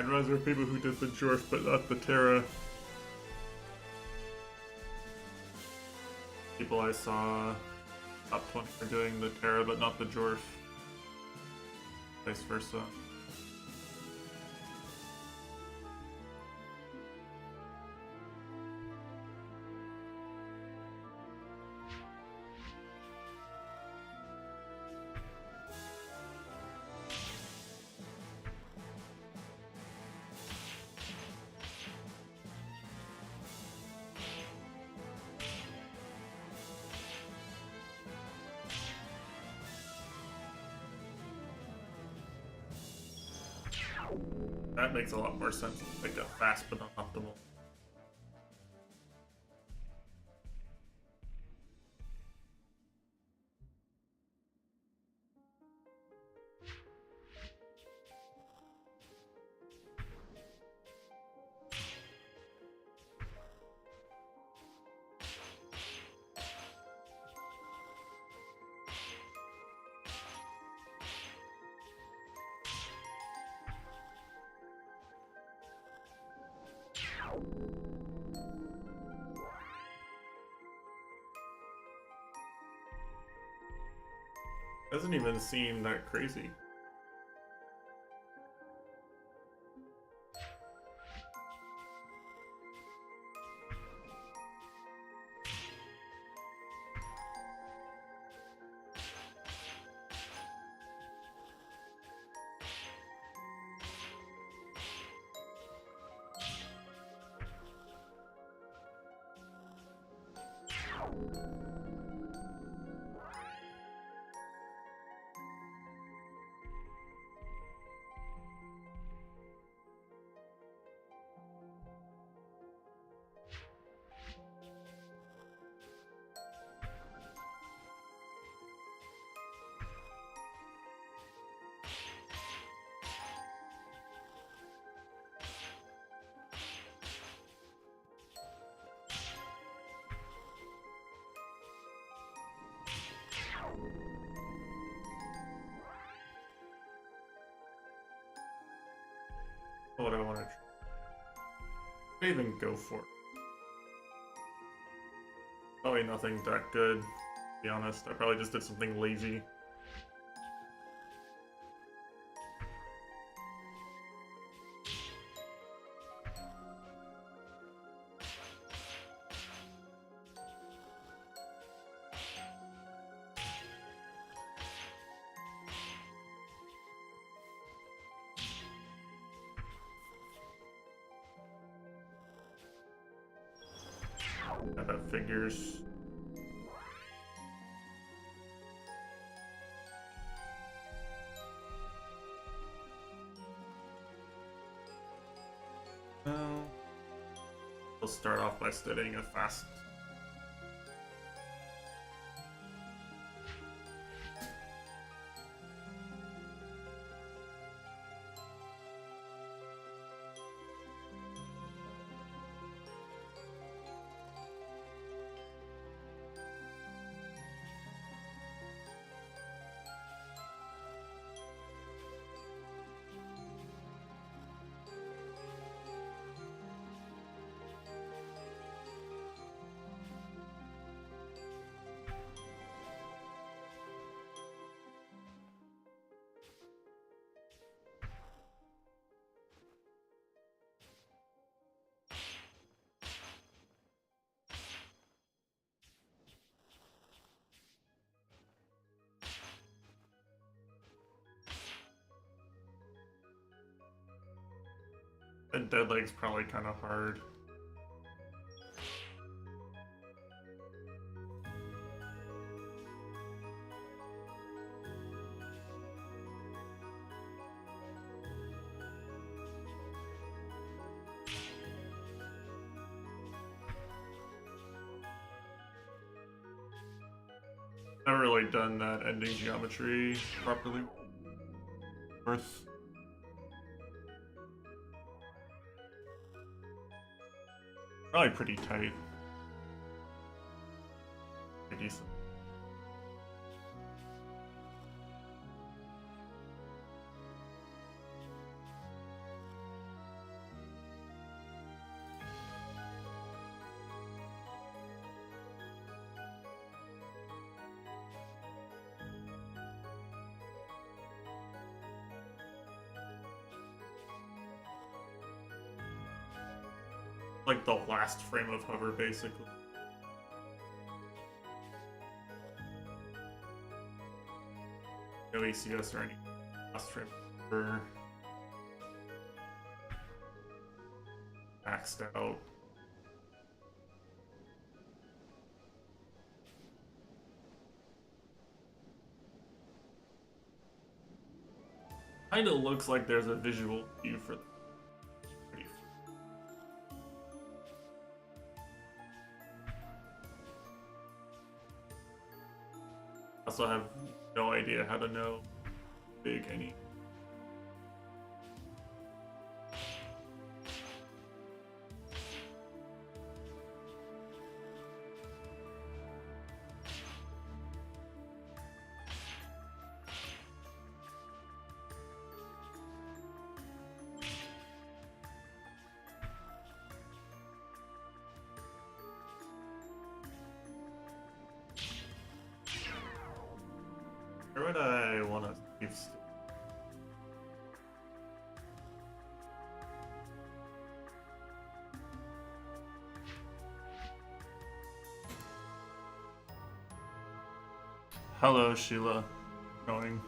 I'd rather people who did the Jorf but not the Terra. People I saw top 20 are doing the Terra but not the Jorf. Vice versa. That makes a lot more sense. Like a fast but not optimal. Doesn't even seem that crazy. What I want to try. Even go for it. Probably nothing that good, to be honest. I probably just did something lazy. Yeah, that figures. Well, we'll start off by studying a fast. And dead leg's probably kind of hard. Never really done that ending geometry properly. Worth. Probably pretty tight. Pretty decent. like the last frame of hover, basically. No ACS or any last frame of hover. Maxed out. Kinda looks like there's a visual cue for the also have no idea how to know big any. Where would I want to save state? Hello, Sheila. Going.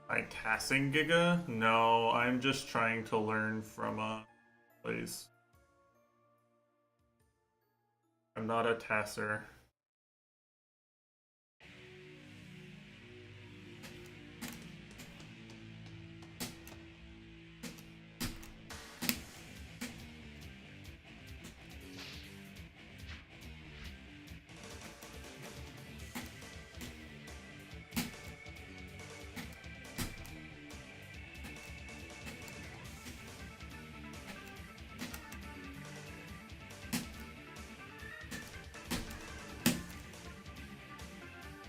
My tassing Giga? No, I'm just trying to learn from a place. I'm not a tasser.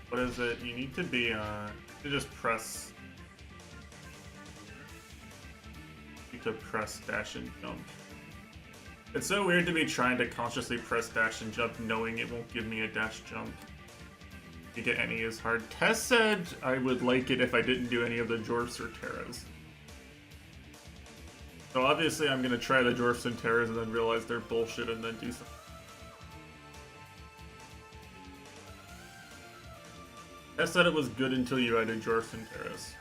What is it? You need to be, to just press. You need to press dash and jump. It's so weird to be trying to consciously press dash and jump knowing it won't give me a dash jump. To get any is hard. Tess said I would like it if I didn't do any of the Dwarfs or Terras. So obviously I'm gonna try the Dwarfs and Terras and then realize they're bullshit and then do something. I said it was good until you added Dwarfs and Terras.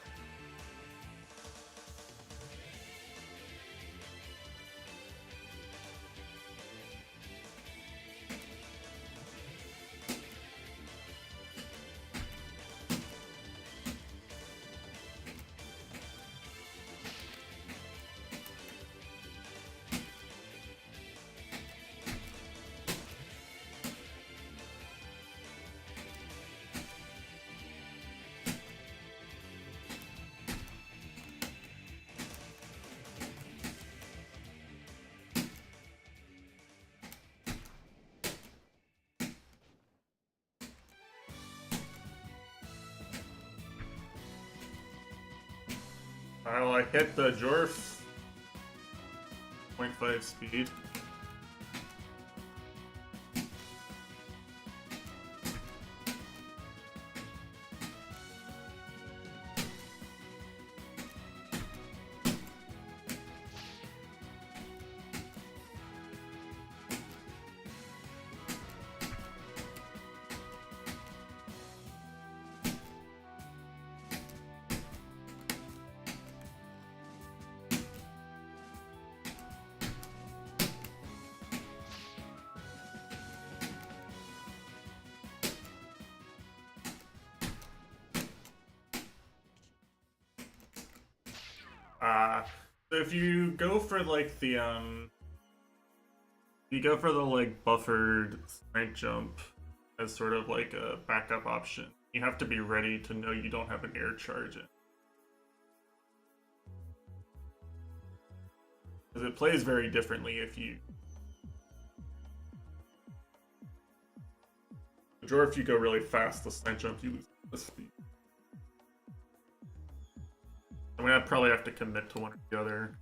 Well, I hit the Dwarf. 0.5 speed. So if you go for like the you go for the like buffered sprint jump as sort of like a backup option, you have to be ready to know you don't have an air charge in. Because it plays very differently if you or if you go really fast, the slant jump you lose the speed. I mean, I'd probably have to commit to one or the other.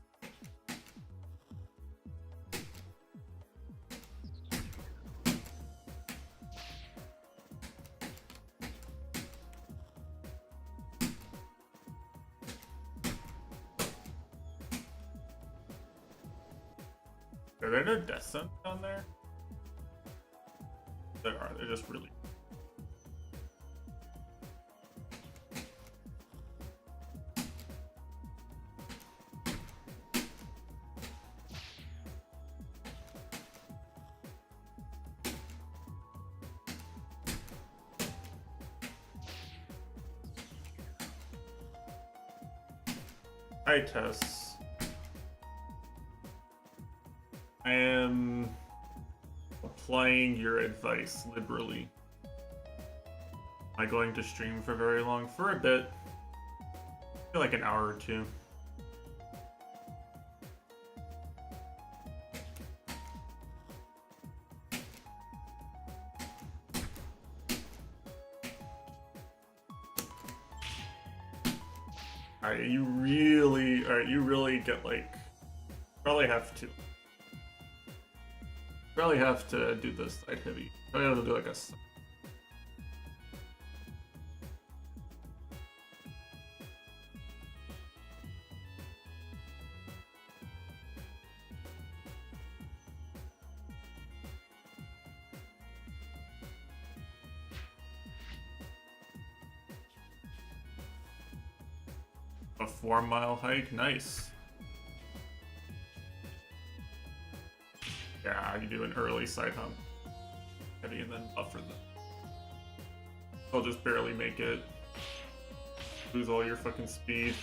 Are there no death zones down there? There are, they're just really... Hi, Tess. I am applying your advice liberally. Am I going to stream for very long? For a bit. I feel like an hour or two. Alright, you really get like, probably have to do this side heavy. Probably have to do like a 4-mile hike. Nice. Yeah, you do an early side hump heavy and then buffer them. I'll just barely make it. Lose all your fucking speed.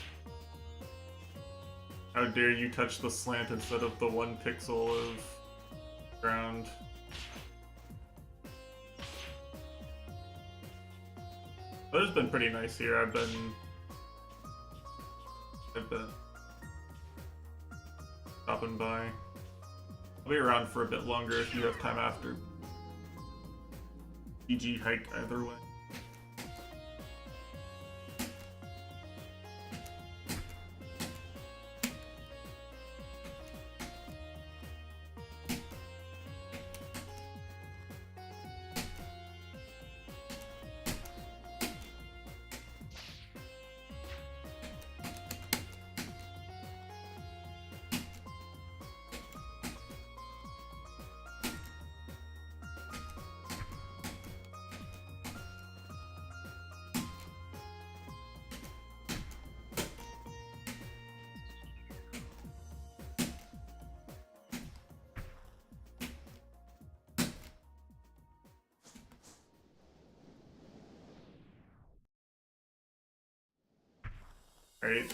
How dare you touch the slant instead of the 1 pixel of ground. Weather's been pretty nice here. I've been stopping by. I'll be around for a bit longer if you have time after. GG hike either way. Right.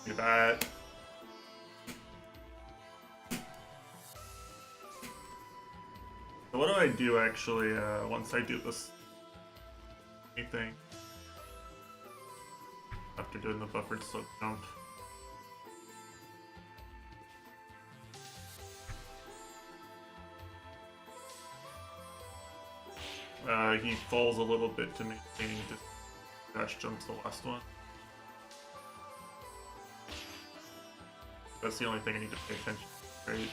Do that. So what do I do actually once I do this thing? After doing the buffered slope jump. He falls a little bit to maintain just dash jumps the last one. That's the only thing I need to pay attention to, right?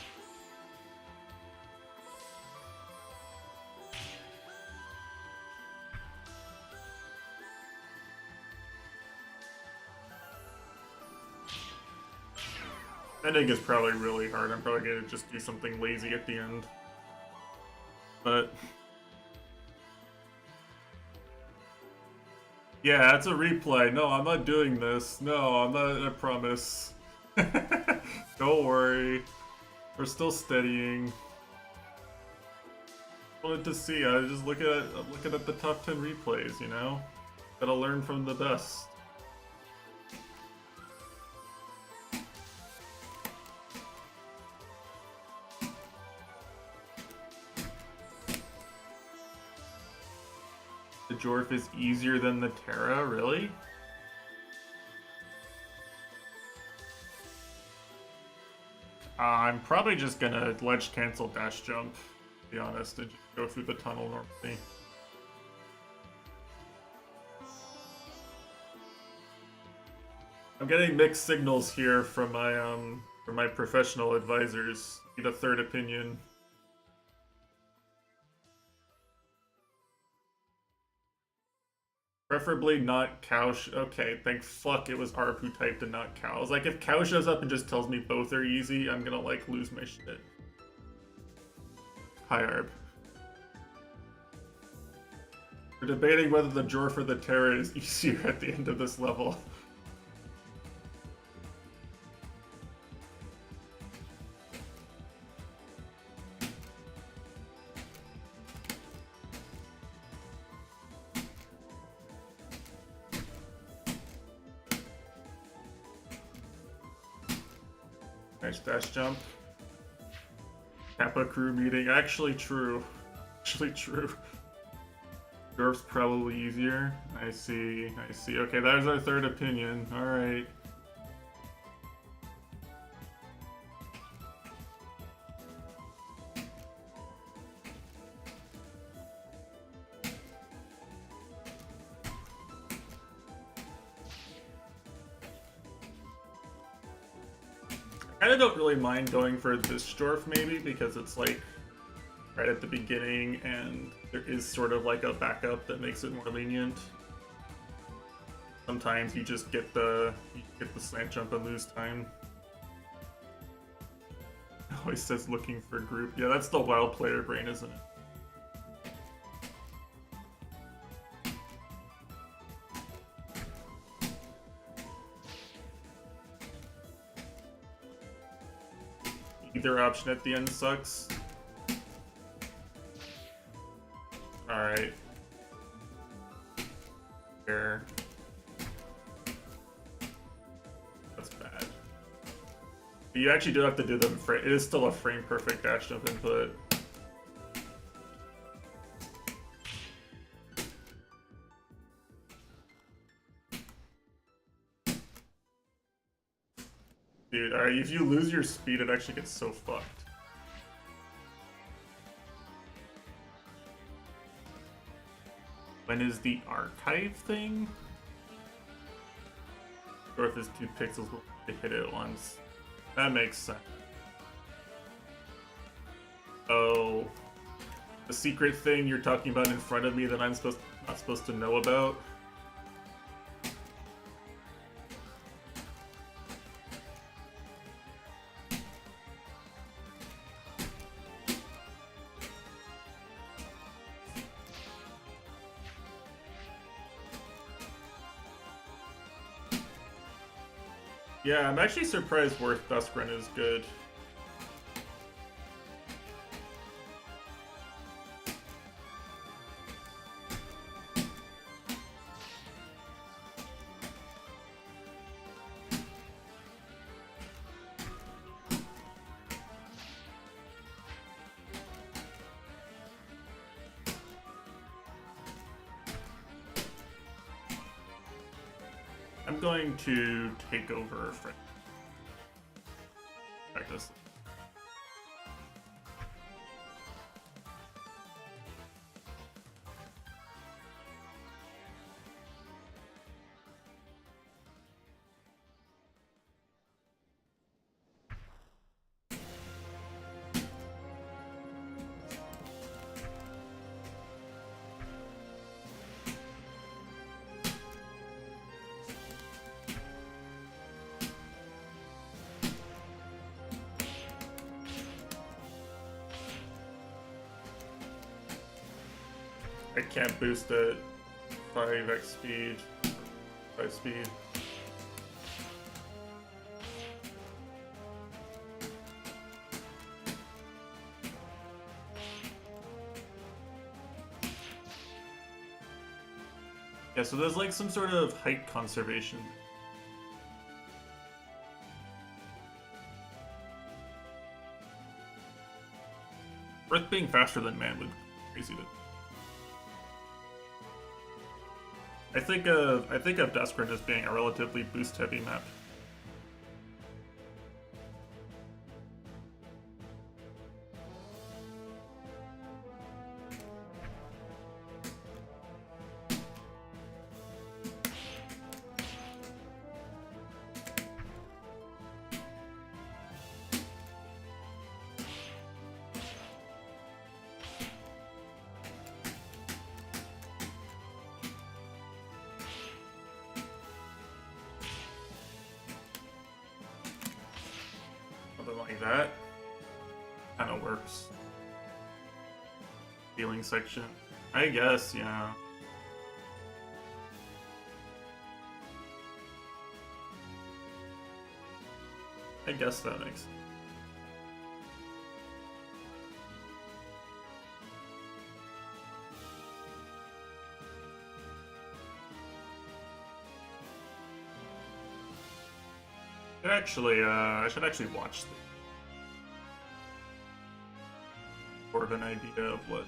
Ending is probably really hard. I'm probably gonna just do something lazy at the end. But yeah, it's a replay. No, I'm not doing this. No, I'm not, I promise. Don't worry. We're still steadying. Wanted to see. I'm looking at the top 10 replays, you know? Gotta learn from the best. The Jorf is easier than the Terra, really? I'm probably just gonna ledge cancel dash jump, to be honest, and just go through the tunnel normally. I'm getting mixed signals here from my professional advisors. Need a third opinion. Preferably not cow. Okay, thank fuck it was Arp who typed and not cow. I was like, if cow shows up and just tells me both are easy, I'm gonna like lose my shit. Hi Arp. We're debating whether the drawer for the Terra is easier at the end of this level. Nice dash jump. Kappa crew meeting. Actually true. Actually true. Dwarf's probably easier. I see. I see. Okay, that is our third opinion. Alright. I kinda don't really mind going for this Dwarf maybe, because it's like right at the beginning and there is sort of like a backup that makes it more lenient. Sometimes you just get the slant jump and lose time. It always says looking for group. Yeah, that's the wild player brain, isn't it? Either option at the end sucks. Alright. Fair. That's bad. But you actually do have to do them frame. It is still a frame perfect dash jump input. Dude, alright, if you lose your speed, it actually gets so fucked. When is the archive thing? Or if it's 2 pixels, to hit it once. That makes sense. Oh. The secret thing you're talking about in front of me that I'm not supposed to know about? Yeah, I'm actually surprised Worth Duskren is good. I'm going to take over for practice. I can't boost it 5x speed, 5 speed. Yeah, so there's like some sort of height conservation. Earth being faster than man would be crazy to. I think of Duskren as being a relatively boost-heavy map. Something like that. Kind of works. Healing section. I guess, yeah. I guess that makes sense. I should actually watch this. More of an idea of what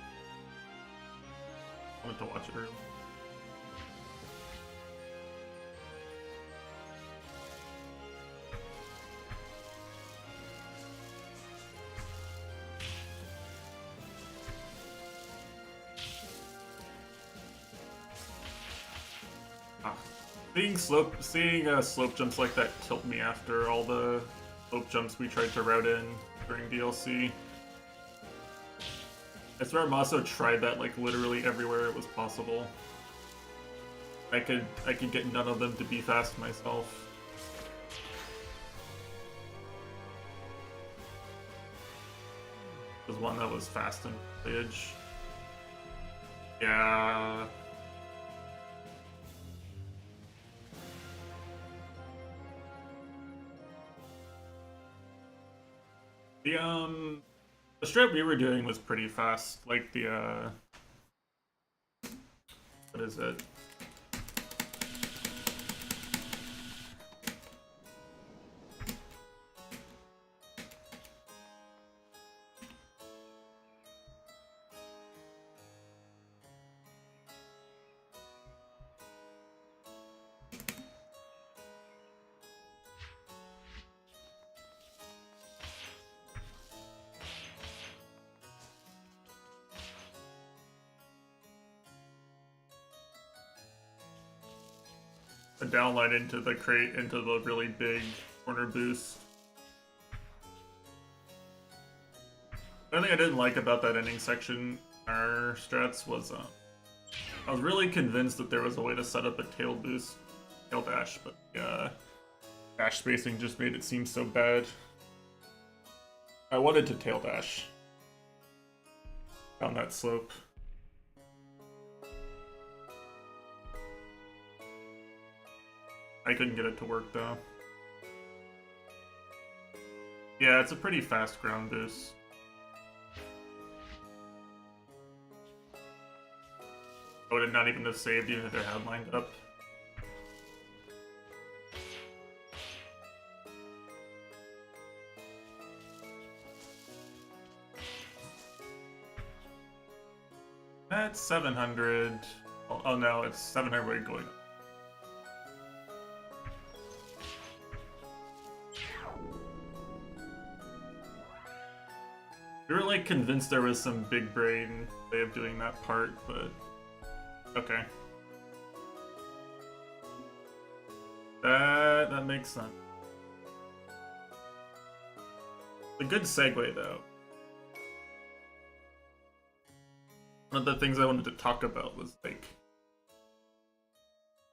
I wanted to watch it earlier. Seeing slope jumps like that killed me after all the slope jumps we tried to route in during DLC. I swear Maso tried that like literally everywhere it was possible. I could get none of them to be fast myself. There's one that was fast in footage. Yeah. The strip we were doing was pretty fast. Like the what is it? A downline into the crate into the really big corner boost. The thing I didn't like about that ending section, our strats, was I was really convinced that there was a way to set up a tail boost, tail dash, but dash spacing just made it seem so bad. I wanted to tail dash down that slope. I couldn't get it to work though. Yeah, it's a pretty fast ground boost. I would have not even have saved even if they had lined up. That's 700. Oh no, it's 700 going up. We were like convinced there was some big brain way of doing that part, but okay. That makes sense. A good segue though. One of the things I wanted to talk about was like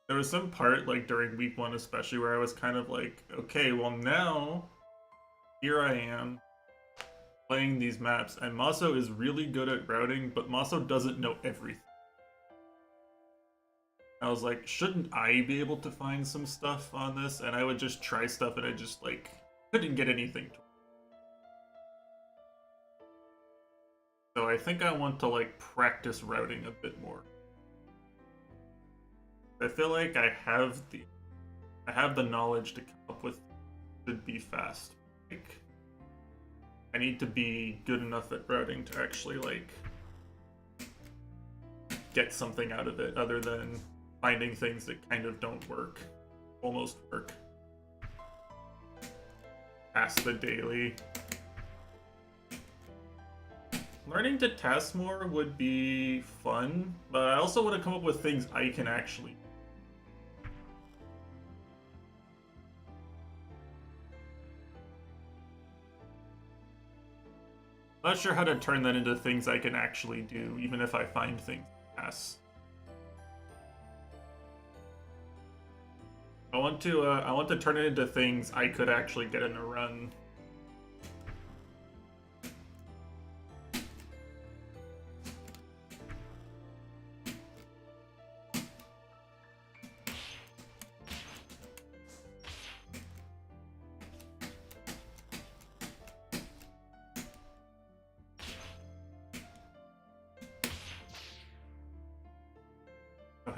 there was some part like during week 1 especially where I was kind of like, okay, well now here I am playing these maps, and Maso is really good at routing, but Maso doesn't know everything. I was like, shouldn't I be able to find some stuff on this? And I would just try stuff, and I just like couldn't get anything to. So I think I want to like practice routing a bit more. I feel like I have the knowledge to come up with should be fast. Like, I need to be good enough at routing to actually, like, get something out of it other than finding things that kind of don't work. Almost work. Pass the daily. Learning to task more would be fun, but I also want to come up with things I can actually. Not sure how to turn that into things I can actually do, even if I find things pass. I want to turn it into things I could actually get in a run.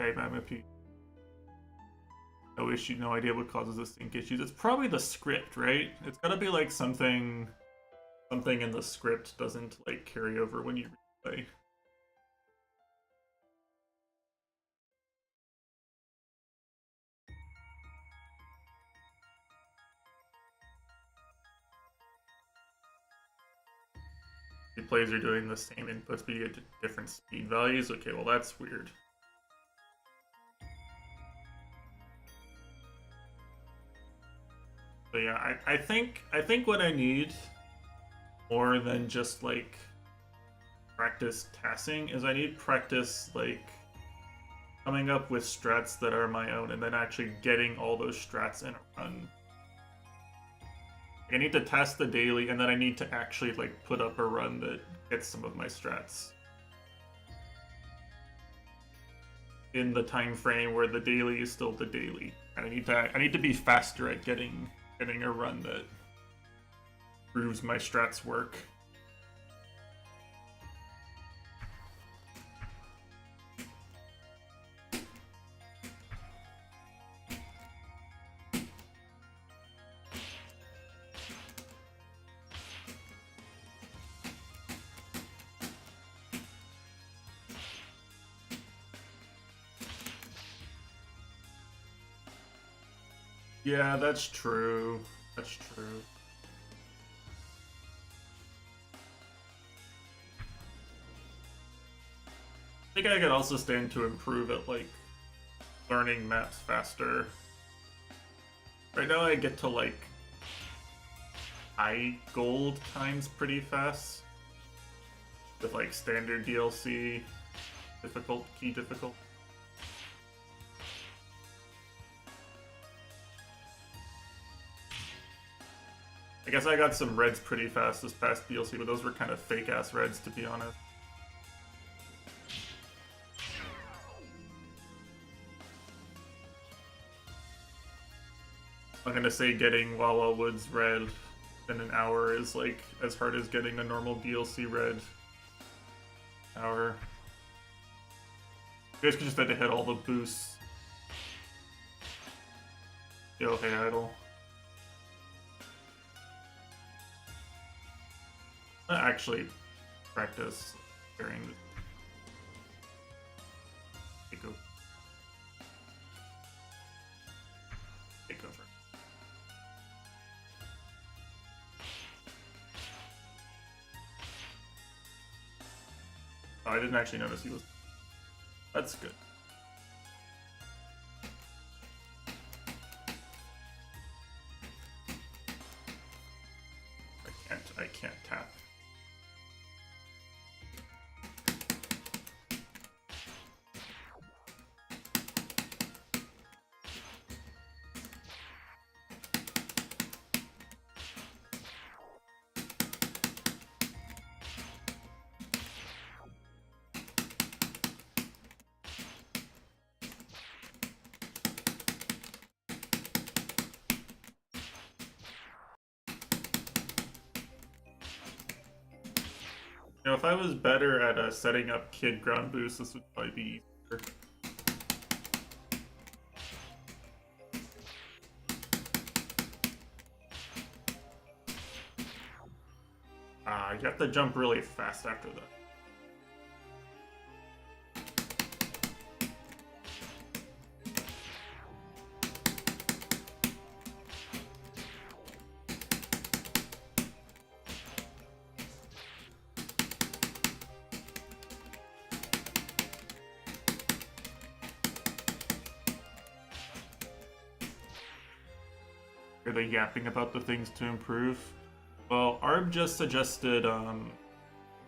Hey, Mamapi. No issue, no idea what causes the sync issues. It's probably the script, right? It's gotta be like something in the script doesn't like carry over when you replay. Replays are doing the same inputs, but you get different speed values. Okay, well that's weird. But yeah, I think what I need more than just like practice tassing is I need practice like coming up with strats that are my own and then actually getting all those strats in a run. I need to test the daily and then I need to actually like put up a run that gets some of my strats in the time frame where the daily is still the daily. And I need to be faster at getting a run that proves my strats work. Yeah, that's true. That's true. I think I could also stand to improve at like learning maps faster. Right now I get to like high gold times pretty fast with like standard DLC key difficult. I guess I got some reds pretty fast this past DLC, but those were kind of fake ass reds to be honest. I'm gonna say getting Wawa Woods red in an hour is like as hard as getting a normal DLC red hour. You guys can just have to hit all the boosts. Yo, hey idle. I'm gonna actually practice carrying the takeover. Oh, I didn't actually notice he was. That's good. I can't tap. You know, if I was better at setting up kid ground boost, this would probably be easier. You have to jump really fast after that. Are they yapping about the things to improve? Well, Arb just suggested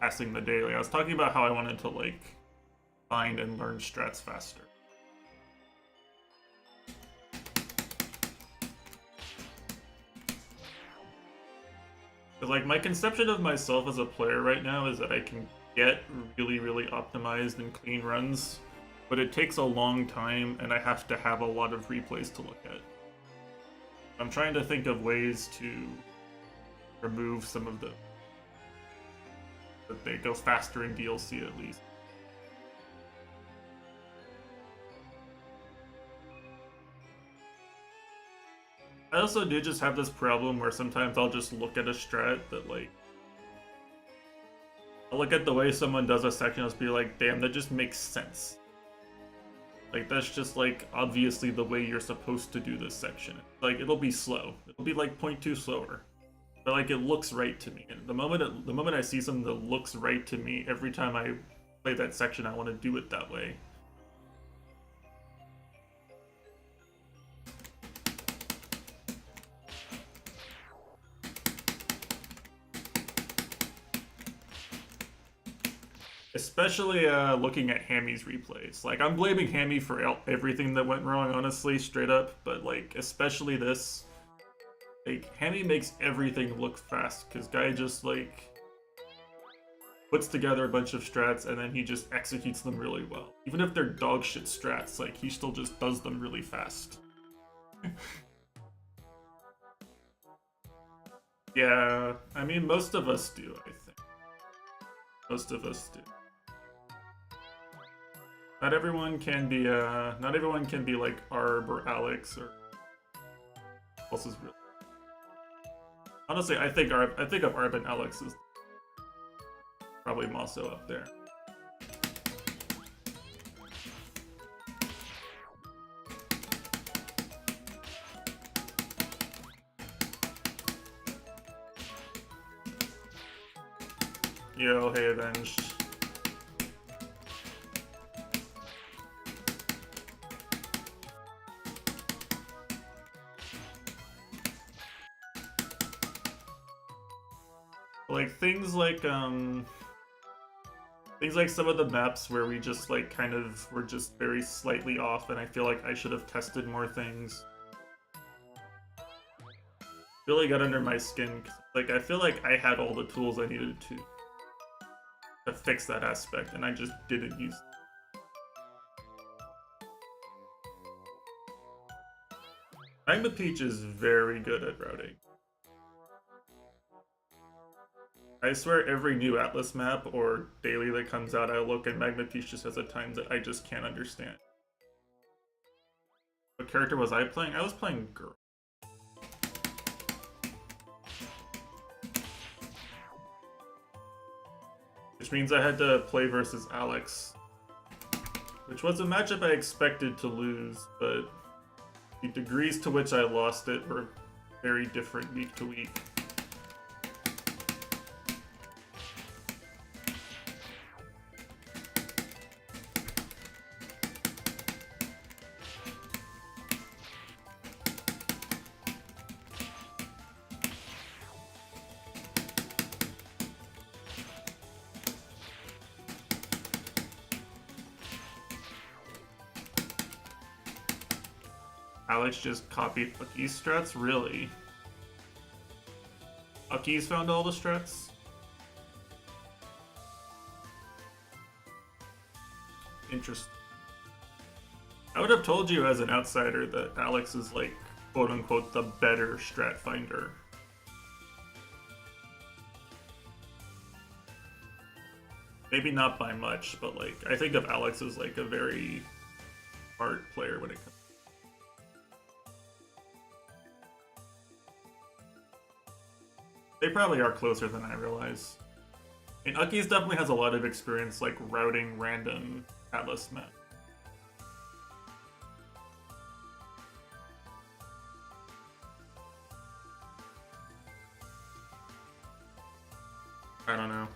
passing the daily. I was talking about how I wanted to like find and learn strats faster. Because like my conception of myself as a player right now is that I can get really, really optimized and clean runs, but it takes a long time and I have to have a lot of replays to look at. I'm trying to think of ways to remove some of the that they go faster in DLC at least. I also do just have this problem where sometimes I'll just look at a strat that, like, I'll look at the way someone does a section, I'll just be like, damn, that just makes sense. Like, that's just, like, obviously the way you're supposed to do this section. Like, it'll be slow. It'll be, like, 0.2 slower. But, like, it looks right to me. And the moment I see something that looks right to me, every time I play that section, I want to do it that way. Especially looking at Hammy's replays. Like, I'm blaming Hammy for everything that went wrong, honestly, straight up. But, like, especially this. Like, Hammy makes everything look fast, because guy just, like, puts together a bunch of strats, and then he just executes them really well. Even if they're dog shit strats, like, he still just does them really fast. Yeah, I mean, most of us do, I think. Most of us do. Not everyone can be like Arb or Alex or else is really. Honestly, I think of Arb and Alex as probably Mosso up there. Yo, hey, Avenged. Like things like some of the maps where we just like kind of were just very slightly off, and I feel like I should have tested more things. Really got under my skin. Like I feel like I had all the tools I needed to fix that aspect, and I just didn't use them. Magma Peach is very good at routing. I swear every new Atlas map or daily that comes out, I look and Magma Peach just has a time that I just can't understand. What character was I playing? I was playing Girl. Which means I had to play versus Alex. Which was a matchup I expected to lose, but the degrees to which I lost it were very different week to week. Alex just copied Uki's strats? Really? Uki's found all the strats? Interesting. I would have told you as an outsider that Alex is like, quote unquote, the better strat finder. Maybe not by much, but like, I think of Alex as like a very smart player when it comes. They probably are closer than I realize. And Uki's definitely has a lot of experience like routing random Atlas map. I don't know.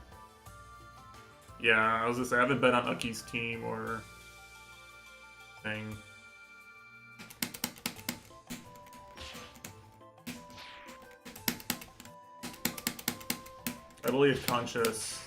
Yeah, I was just I haven't been on Uki's team or thing. I believe Conscious.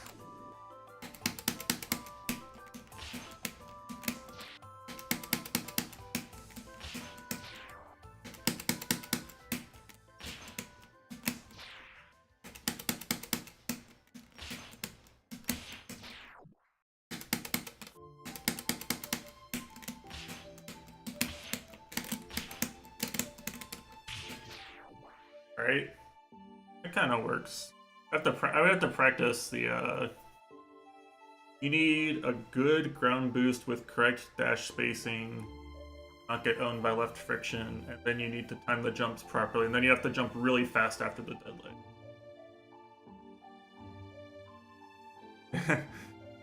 Right? It kind of works. I would have to practice the. You need a good ground boost with correct dash spacing, not get owned by left friction, and then you need to time the jumps properly, and then you have to jump really fast after the deadlight.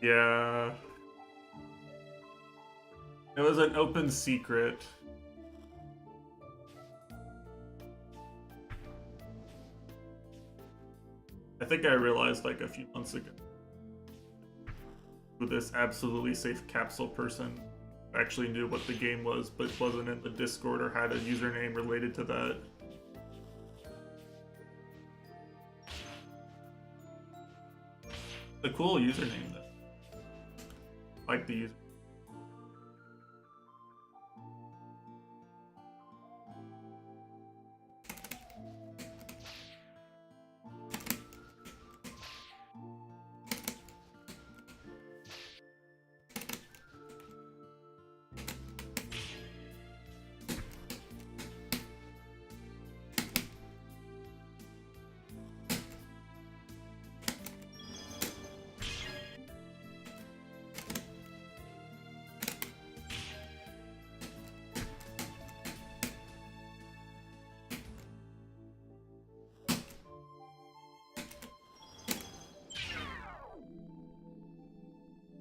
Yeah. It was an open secret. I think I realized like a few months ago who this absolutely safe capsule person actually knew what the game was, but wasn't in the Discord or had a username related to that. The cool username though. Like the user.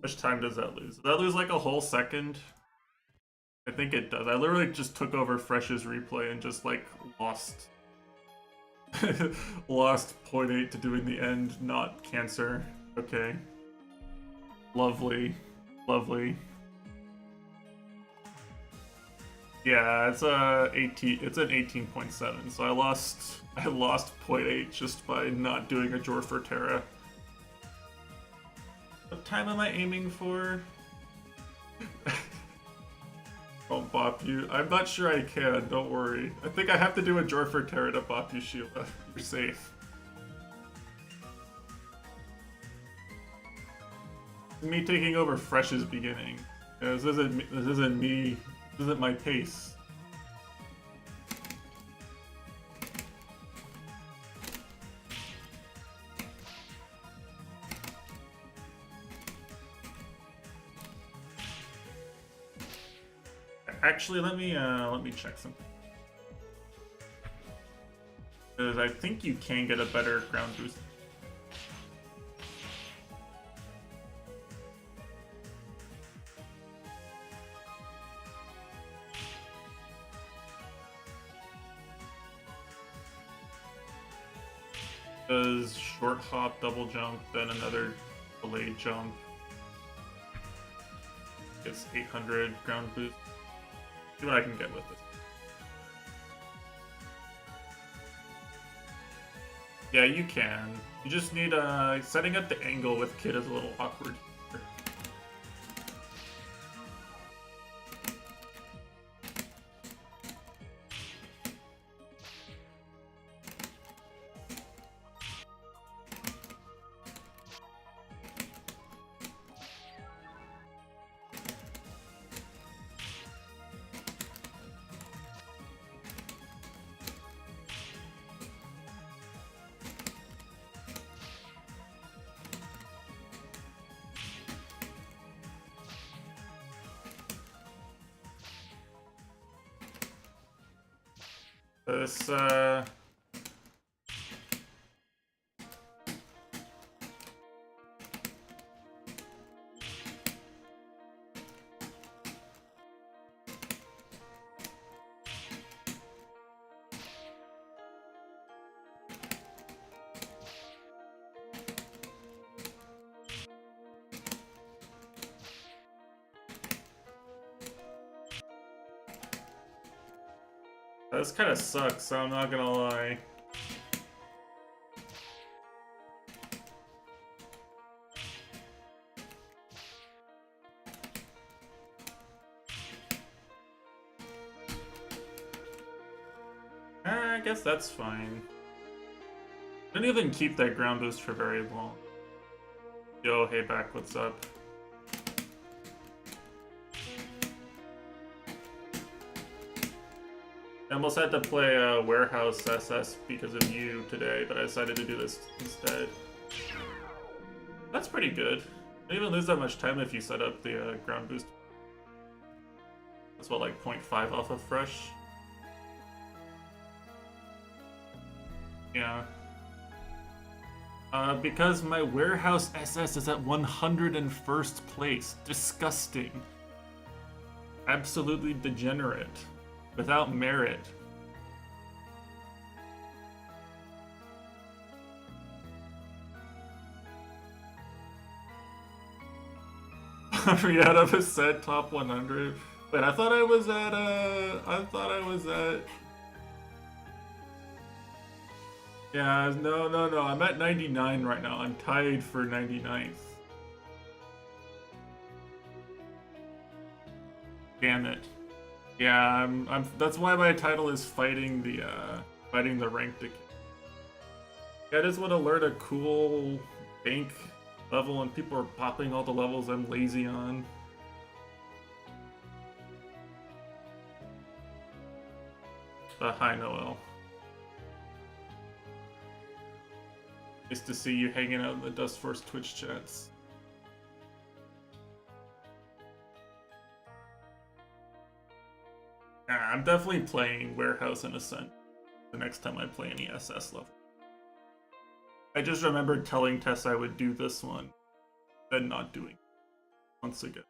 How much time does that lose? Does that lose like a whole second? I think it does. I literally just took over Fresh's replay and just like lost lost 0.8 to doing the end, not cancer. Okay. Lovely. Lovely. Yeah, it's a 18 it's an 18.7, so I lost 0.8 just by not doing a Jorfer Terra. What time am I aiming for? I'll bop you. I'm not sure I can, don't worry. I think I have to do a Jorfer Terra to bop you, Sheila. You're safe. Me taking over Fresh's beginning. This isn't me. This isn't my pace. Actually, let me check something. Because I think you can get a better ground boost. Does short hop, double jump, then another delayed jump. Gets 800 ground boost. See what I can get with this. Yeah, you can. You just need setting up the angle with Kid is a little awkward. This, this kind of sucks, I'm not gonna lie. I guess that's fine. Didn't even keep that ground boost for very long. Yo, hey back, what's up? I almost had to play Warehouse SS because of you today, but I decided to do this instead. That's pretty good. You don't even lose that much time if you set up the ground boost. That's That's what, like 0.5 off of fresh? Yeah. Because my warehouse SS is at 101st place. Disgusting. Absolutely degenerate. Without merit. Out of a set top 100. Wait, I thought I was at, yeah, no, I'm at 99 right now. I'm tied for 99th. Damn it. Yeah, that's why my title is fighting the rank decay. Yeah, I just want to learn a cool bank level and people are popping all the levels I'm lazy on. Hi, Noel. Nice to see you hanging out in the Dust Force Twitch chats. I'm definitely playing Warehouse and Ascent the next time I play any SS level. I just remembered telling Tess I would do this one, then not doing it once again.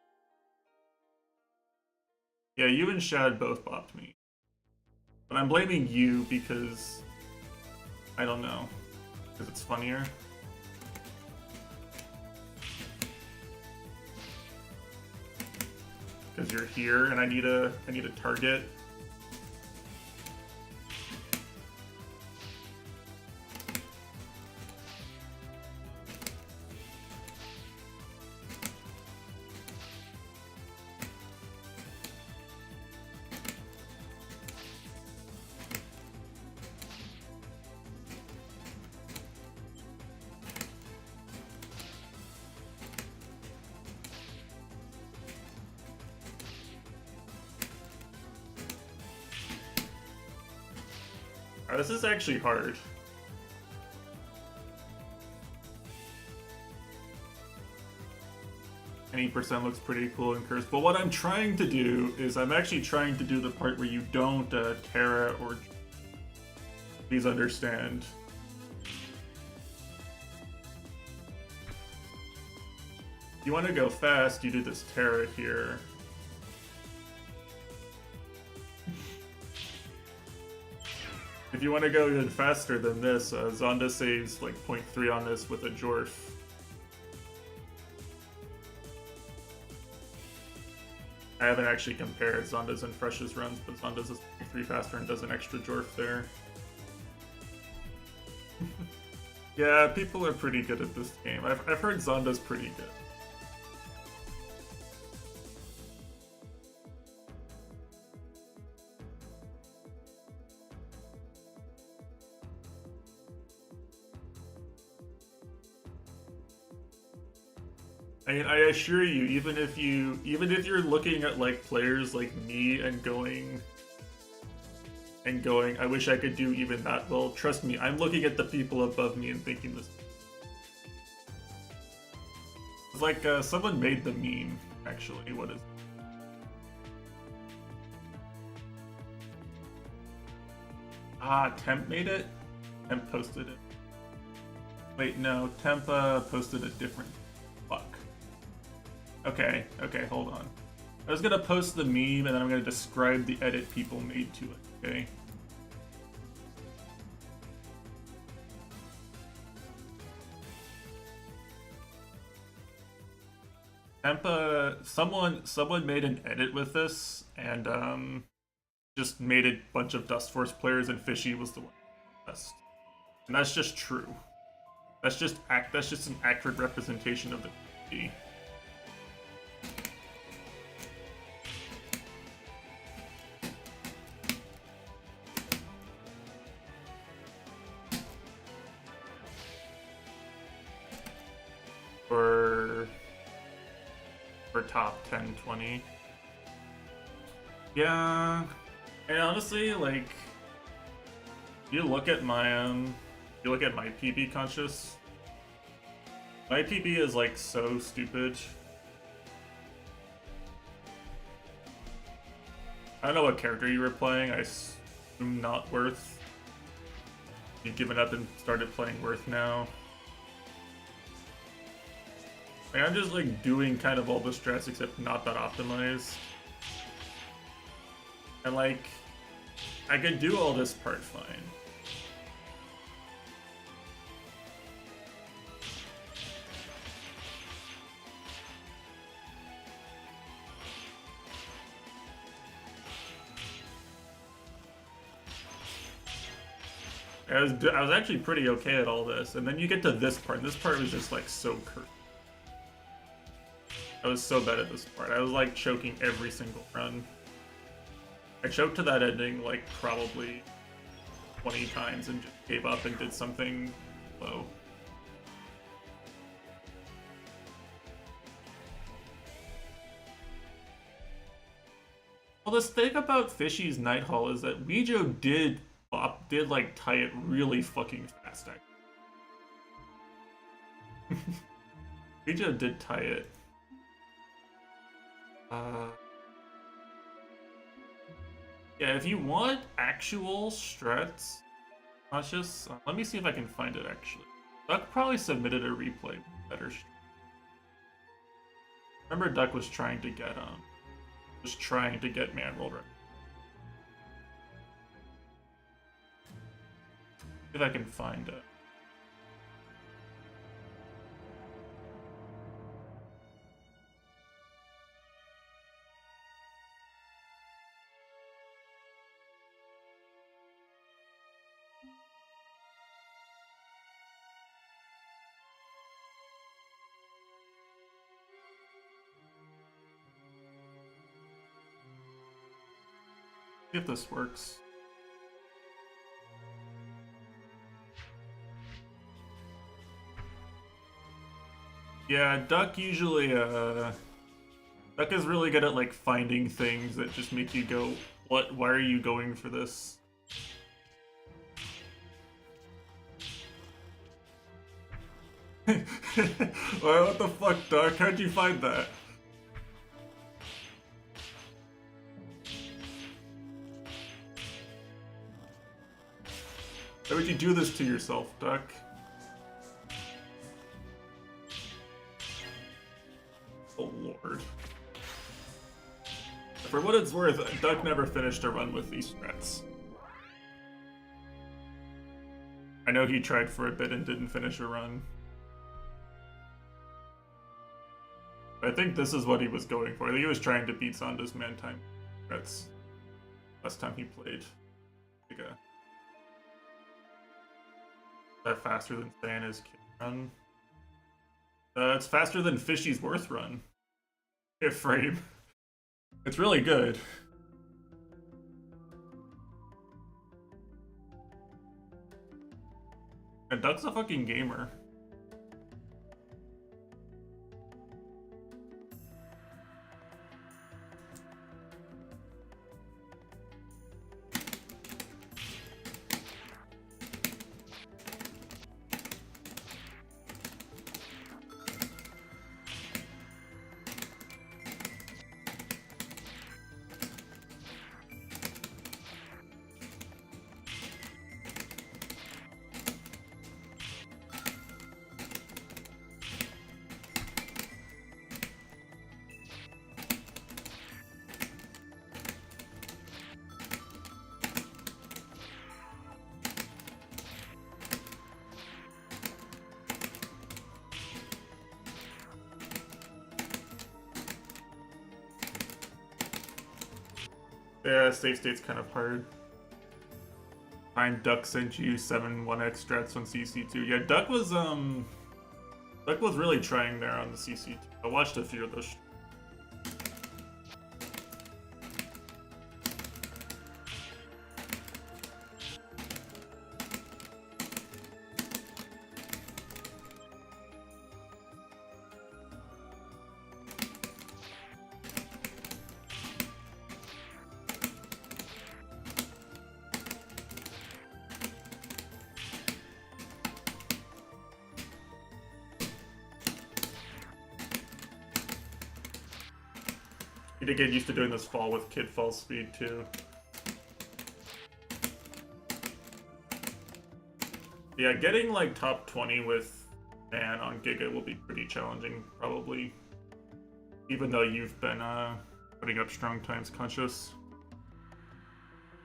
Yeah, you and Shad both bopped me. But I'm blaming you because, I don't know, because it's funnier. Because you're here and I need a target. This is actually hard. Any percent looks pretty cool in Curse, but what I'm trying to do is I'm actually trying to do the part where you don't Terra or... Please understand. If you want to go fast, you do this Terra here. If you want to go even faster than this, Zonda saves like 0.3 on this with a Jorf. I haven't actually compared Zonda's and Fresh's runs, but Zonda's is 0.3 faster and does an extra Jorf there. Yeah, people are pretty good at this game. I've heard Zonda's pretty good. I assure you, even if you're looking at like players like me and going, I wish I could do even that well. Trust me, I'm looking at the people above me and thinking this. It's like someone made the meme. Actually, what is it? Temp made it? Temp posted it. Wait, no, Temp posted a different. Fuck. Okay, hold on. I was gonna post the meme and then I'm gonna describe the edit people made to it, okay? Tempa, someone made an edit with this and just made a bunch of Dust Force players and Fishy was the one best. And that's just true. That's just an accurate representation of the community. For top 10, 20. Yeah, and honestly, like, you look at my PB conscious. My PB is like so stupid. I don't know what character you were playing. I assume not Worth. You've given up and started playing Worth now. Like, I'm just like doing kind of all the strats except not that optimized. And like, I could do all this part fine. I was actually pretty okay at all this, and then you get to this part, and this part was just like so cursed. I was so bad at this part. I was like choking every single run. I choked to that ending like probably 20 times and just gave up and did something low. Well, this thing about Fishy's Night Hall is that Weejo did like tie it really fucking fast. Weejo did tie it. Yeah, if you want actual strats, let me see if I can find it actually. Duck probably submitted a replay better. Remember, Duck was trying to get man rolled right. See if I can find it. See if this works. Yeah, Duck usually, Duck is really good at, like, finding things that just make you go, what? Why are you going for this? Well, what the fuck, Duck? How'd you find that? Why would you do this to yourself, Duck? Oh lord. For what it's worth, Duck never finished a run with these strats. I know he tried for a bit and didn't finish a run. I think this is what he was going for. I think he was trying to beat Sanda's man time strats last time he played. Like a... Is that faster than Diana's run? It's faster than Fishy's Worth run. If frame. It's really good. And Duck's a fucking gamer. Yeah, save state's kind of hard. Duck sent you 7 1x strats on CC2. Yeah, Duck was really trying there on the CC2. I watched a few of those. Need to get used to doing this fall with kid fall speed too. Yeah, getting like top 20 with Man on Giga will be pretty challenging, probably. Even though you've been putting up strong times conscious.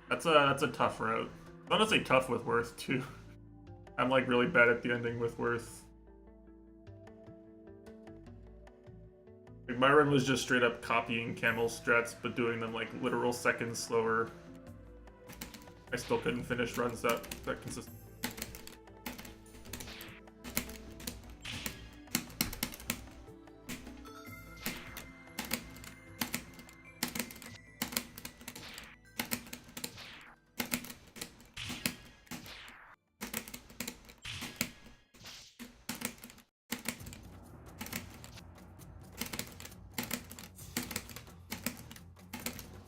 That's a tough route. Honestly tough with Worth too. I'm like really bad at the ending with Worth. Like, my run was just straight up copying Camel strats, but doing them like literal seconds slower. I still couldn't finish runs that consistent.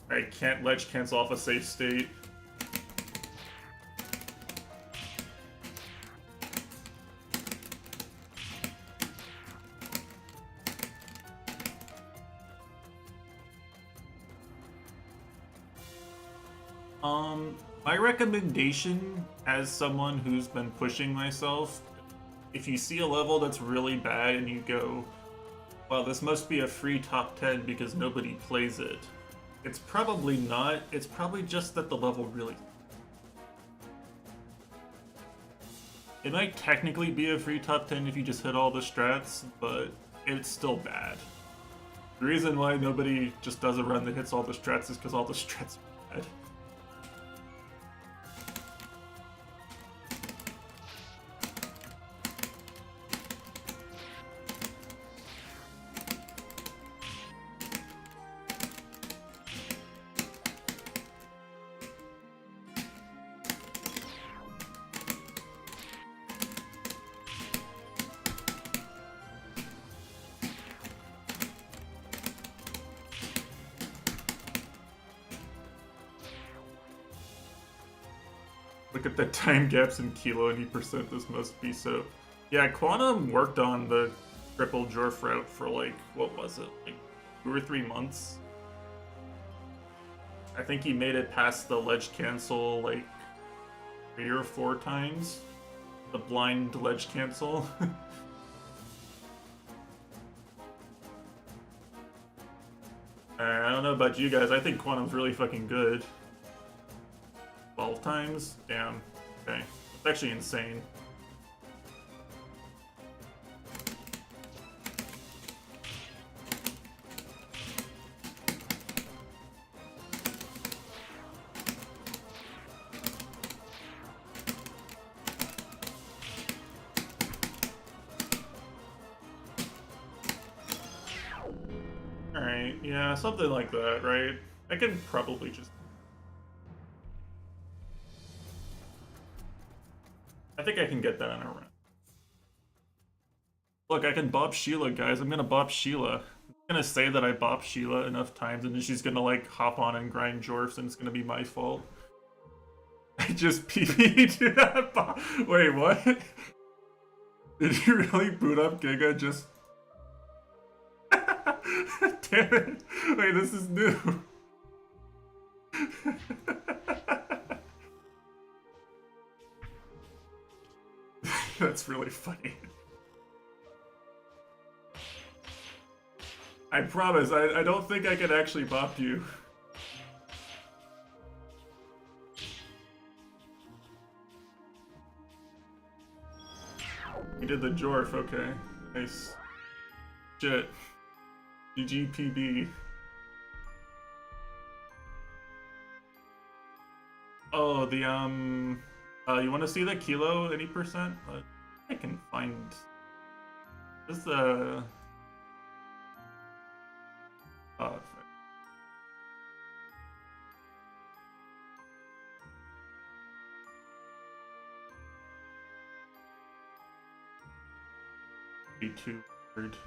I can't ledge cancel off a safe state. My recommendation as someone who's been pushing myself, if you see a level that's really bad and you go, well, this must be a free top 10 because nobody plays it. It's probably not. It's probably just that the level really... It might technically be a free top 10 if you just hit all the strats, but it's still bad. The reason why nobody just does a run that hits all the strats is because all the strats are bad. Look at the time gaps in kilo and %. This must be so. Yeah, Quantum worked on the triple Jorf route for like, what was it? Like 2 or 3 months? I think he made it past the ledge cancel like 3 or 4 times. The blind ledge cancel. I don't know about you guys, I think Quantum's really fucking good. 12 times? Damn. Okay. It's actually insane. Alright, yeah, something like that, right? I can probably just... I think I can get that in a run. Look, I can bop Sheila, guys. I'm gonna bop Sheila. I'm gonna say that I bop Sheila enough times and then she's gonna like hop on and grind Jorfs and it's gonna be my fault. I just PB'd that bop. Wait, what? Did you really boot up Giga just... Damn it. Wait, this is new. That's really funny. I promise, I don't think I can actually bop you. You did the Jorf, okay. Nice. Shit. GGPB. Oh, the, you want to see the kilo, any %? I can find... This, oh, fuck. Be too weird.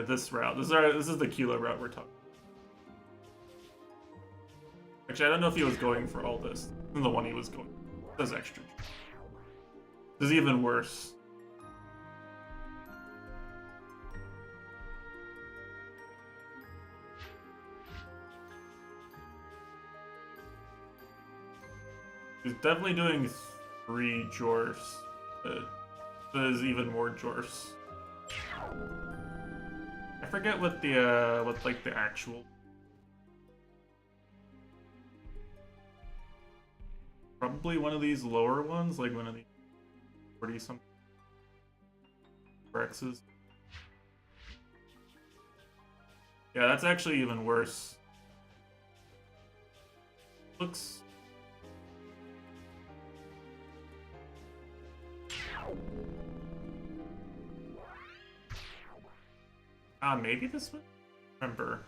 This route. This is the kilo route we're talking. Actually, I don't know if he was going for all this. Than the one he was going. This is extra. This is even worse. He's definitely doing 3 Jorfs. There's even more Jorfs. I forget what the like the actual. Probably one of these lower ones, like one of the 40 something X's. Yeah, that's actually even worse. Looks. Maybe this one? Remember.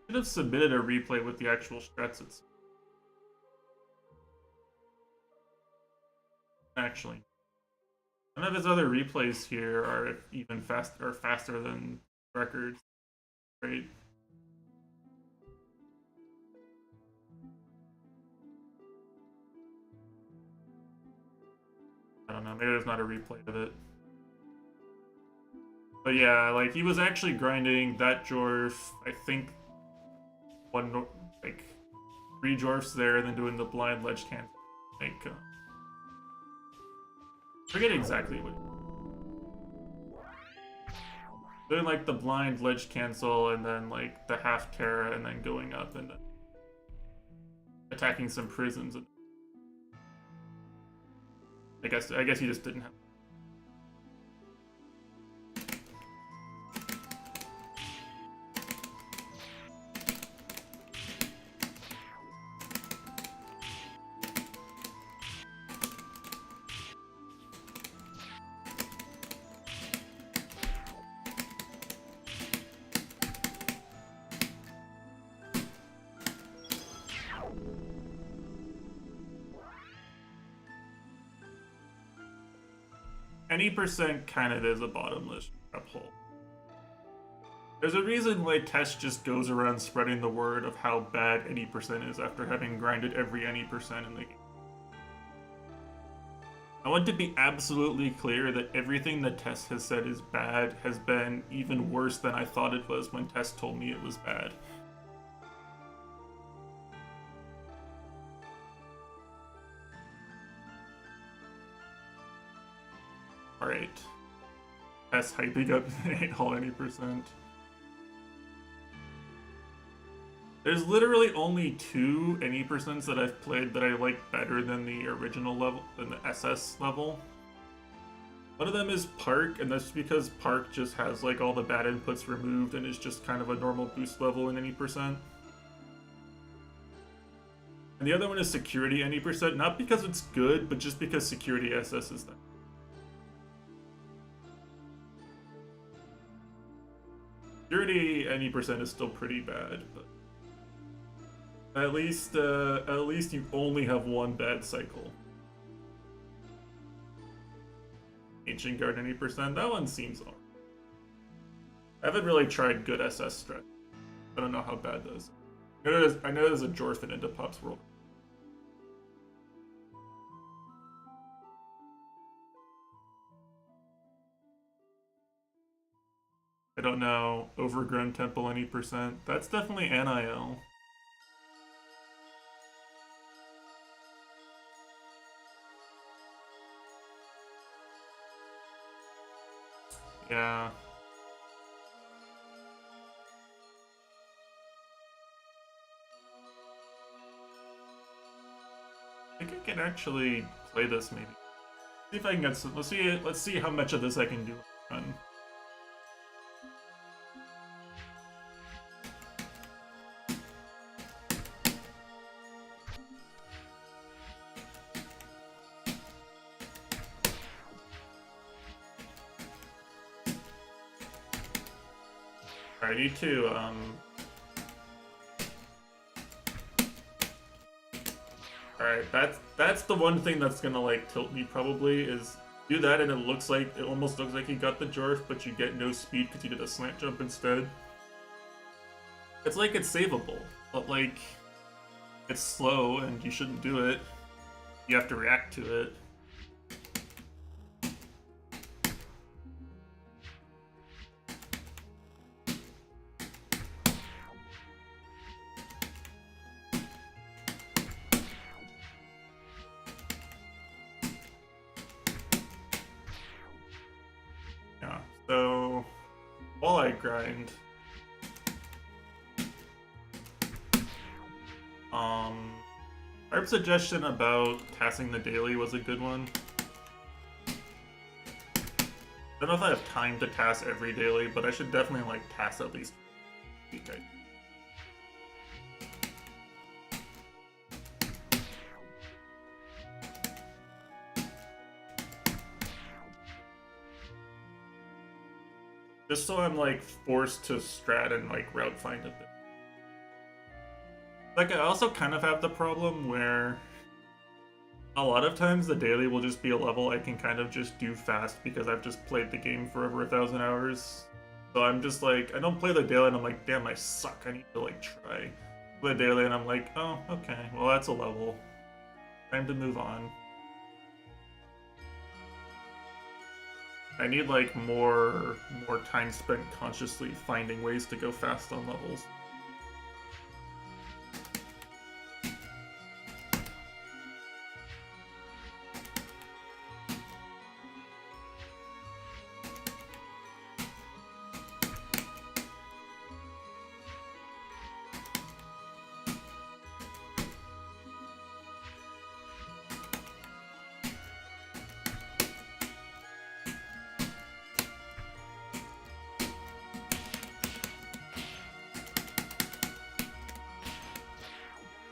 Should have submitted a replay with the actual strats itself. Actually. None of his other replays here are even faster than records. Right? I don't know, maybe there's not a replay of it. But yeah, like, he was actually grinding that Jorf, I think, like, 3 Jorfs there, and then doing the blind ledge cancel. Like, forget exactly what. Doing, like, the blind ledge cancel, and then, like, the half Terra, and then going up, and then attacking some prisons. I guess he just didn't have. Any percent kind of is a bottomless trap hole. There's a reason why Tess just goes around spreading the word of how bad any percent is after having grinded every any percent in the game. I want to be absolutely clear that everything that Tess has said is bad has been even worse than I thought it was when Tess told me it was bad. Alright. Tess hyping up 8 whole any percent. There's literally only 2 any percents that I've played that I like better than the original level, than the SS level. One of them is Park, and that's because Park just has like all the bad inputs removed and is just kind of a normal boost level in any percent. And the other one is Security any percent, not because it's good, but just because Security SS is that. Security any percent is still pretty bad, but at least you only have one bad cycle. Ancient Guard any percent, that one seems alright. I haven't really tried good SS strat. I don't know how bad those are. I know there's a Jorfin into Pop's World. I don't know. Overgrown Temple any percent. That's definitely NIL. Yeah. I think I can actually play this maybe. See if I can get some. Let's see how much of this I can do. I need to, Alright, that's the one thing that's gonna, like, tilt me, probably, is do that and it almost looks like you got the Jorf, but you get no speed because you did a slant jump instead. It's like it's savable. But like, it's slow and you shouldn't do it. You have to react to it. Yeah, so while I grind, our suggestion about tassing the daily was a good one. I don't know if I have time to task every daily, but I should definitely like task at least a week. Just so I'm like forced to strat and like route find a bit. Like I also kind of have the problem where a lot of times the daily will just be a level I can kind of just do fast because I've just played the game for over 1,000 hours. So I'm just like, I don't play the daily and I'm like, damn, I suck. I need to like try the daily and I'm like, oh, okay, well that's a level. Time to move on. I need like more time spent consciously finding ways to go fast on levels.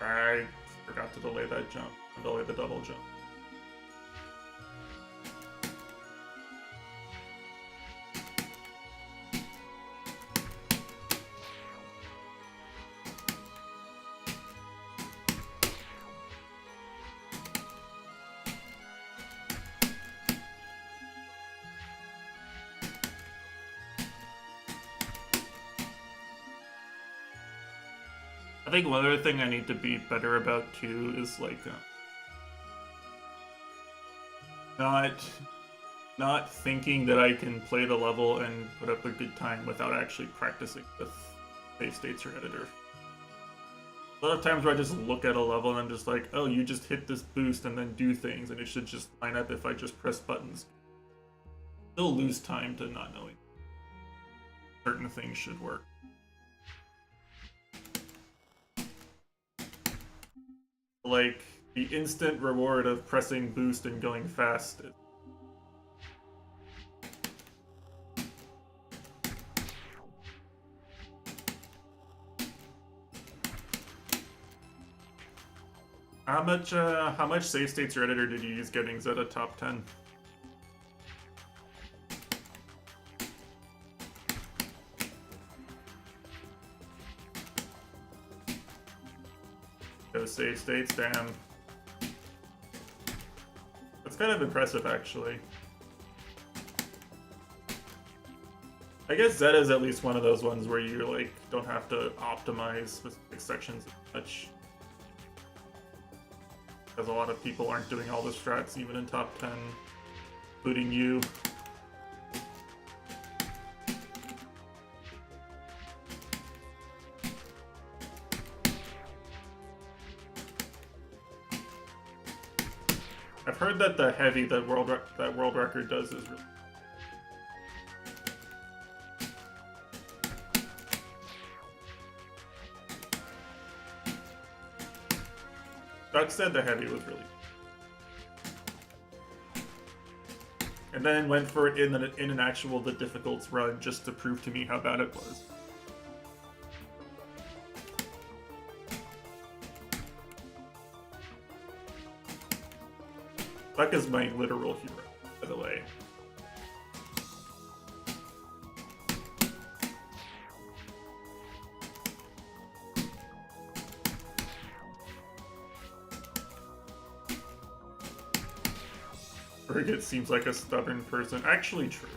I forgot to delay that jump. Delay the double jump. I think one other thing I need to be better about too is like not thinking that I can play the level and put up a good time without actually practicing with save states or editor. A lot of times where I just look at a level and I'm just like, oh, you just hit this boost and then do things, and it should just line up if I just press buttons. Still lose time to not knowing certain things should work. Like, the instant reward of pressing boost and going fast. How much save states or editor did you use getting Zeta top 10? Go save states, damn. That's kind of impressive, actually. I guess Zeta is at least one of those ones where you like don't have to optimize specific sections as much. Because a lot of people aren't doing all the strats even in top 10, including you. I've heard that the heavy that world record does is really. Doug said the heavy was really. And then went for it in an actual the difficults run just to prove to me how bad it was. Buck is my literal hero, by the way. Frigate seems like a stubborn person. Actually true.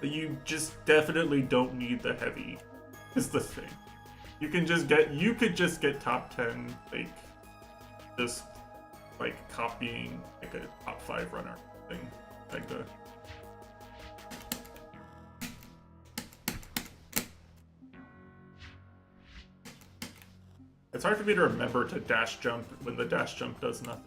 You just definitely don't need the heavy, is the thing. You could just get top 10, like, just, like, copying, like, a top 5 runner thing, like the... It's hard for me to remember to dash jump when the dash jump does nothing.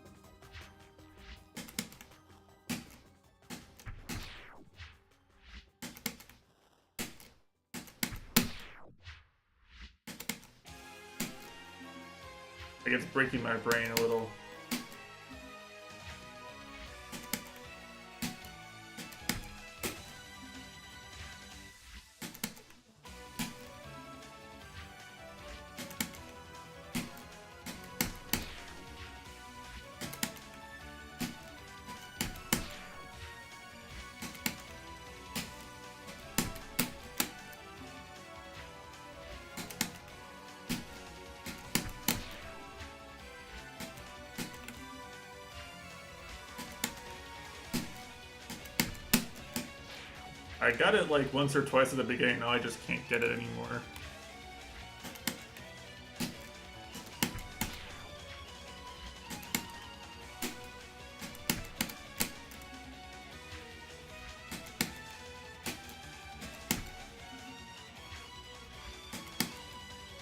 Like, it's breaking my brain a little. I got it like once or twice at the beginning, now I just can't get it anymore.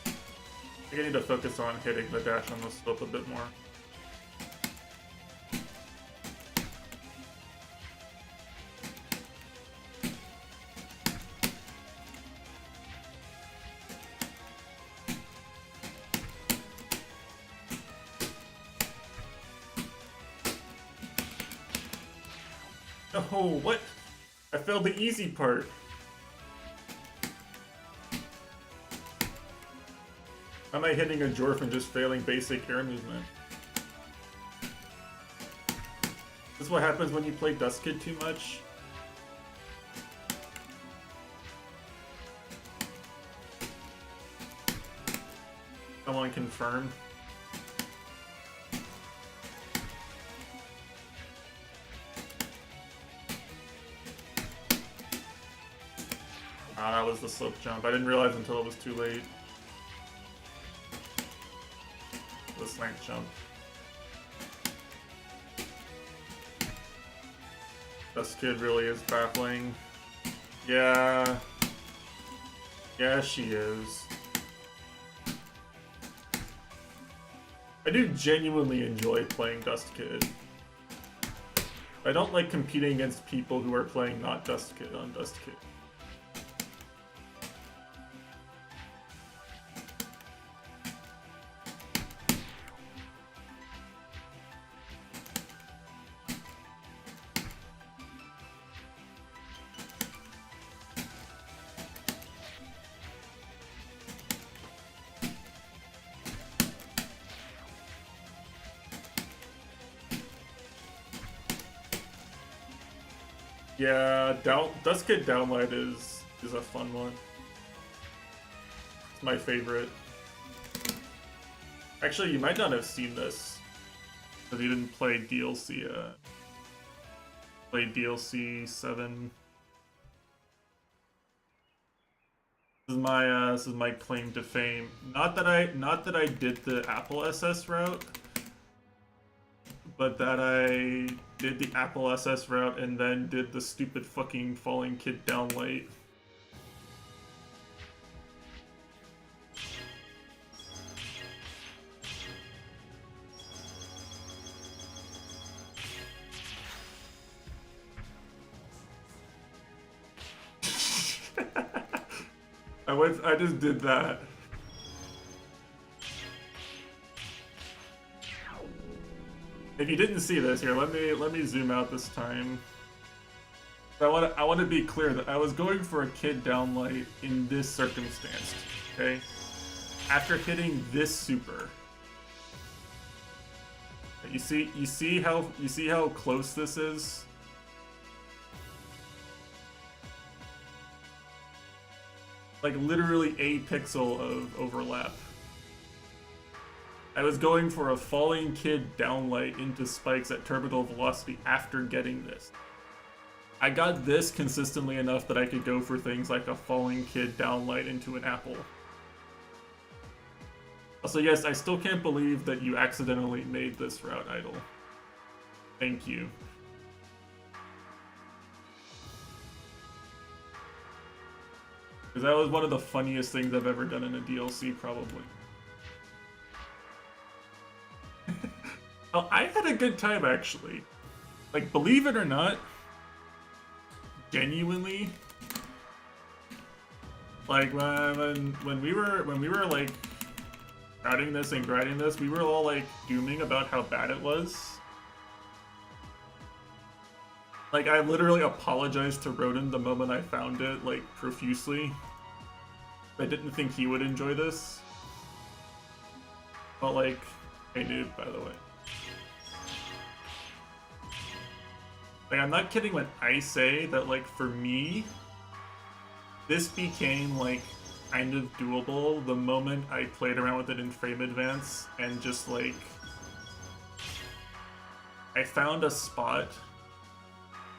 I think I need to focus on hitting the dash on the slope a bit more. Oh, what? I failed the easy part. Am I hitting a Jorf and just failing basic air movement? This is what happens when you play Dust Kid too much. Someone confirm. Ah, that was the slope jump. I didn't realize until it was too late. The slant jump. Dust Kid really is baffling. Yeah. Yeah, she is. I do genuinely enjoy playing Dust Kid. I don't like competing against people who are playing not Dust Kid on Dust Kid. Yeah, Dust Kid Downlight is a fun one. It's my favorite. Actually, you might not have seen this because you didn't play DLC. Play DLC 7. This is my claim to fame. Not that I did the Apple SS route, but that I did the Apple SS route and then did the stupid fucking Falling Kid Downlight. I just did that. If you didn't see this, here, let me zoom out this time. I want to be clear that I was going for a Kid Downlight in this circumstance, okay? After hitting this super. You see how close this is? Like literally a pixel of overlap. I was going for a Falling Kid Downlight into spikes at terminal velocity after getting this. I got this consistently enough that I could go for things like a falling kid downlight into an apple. Also, yes, I still can't believe that you accidentally made this route idle. Thank you. Because that was one of the funniest things I've ever done in a DLC, probably. Oh, I had a good time, actually. Like, believe it or not, genuinely, like when we were like routing this and grinding this, we were all like dooming about how bad it was. Like, I literally apologized to Rodin the moment I found it, like, profusely. I didn't think he would enjoy this. But like, hey noob, by the way. Like, I'm not kidding when I say that, like, for me, this became, like, kind of doable the moment I played around with it in frame advance and just, like, I found a spot,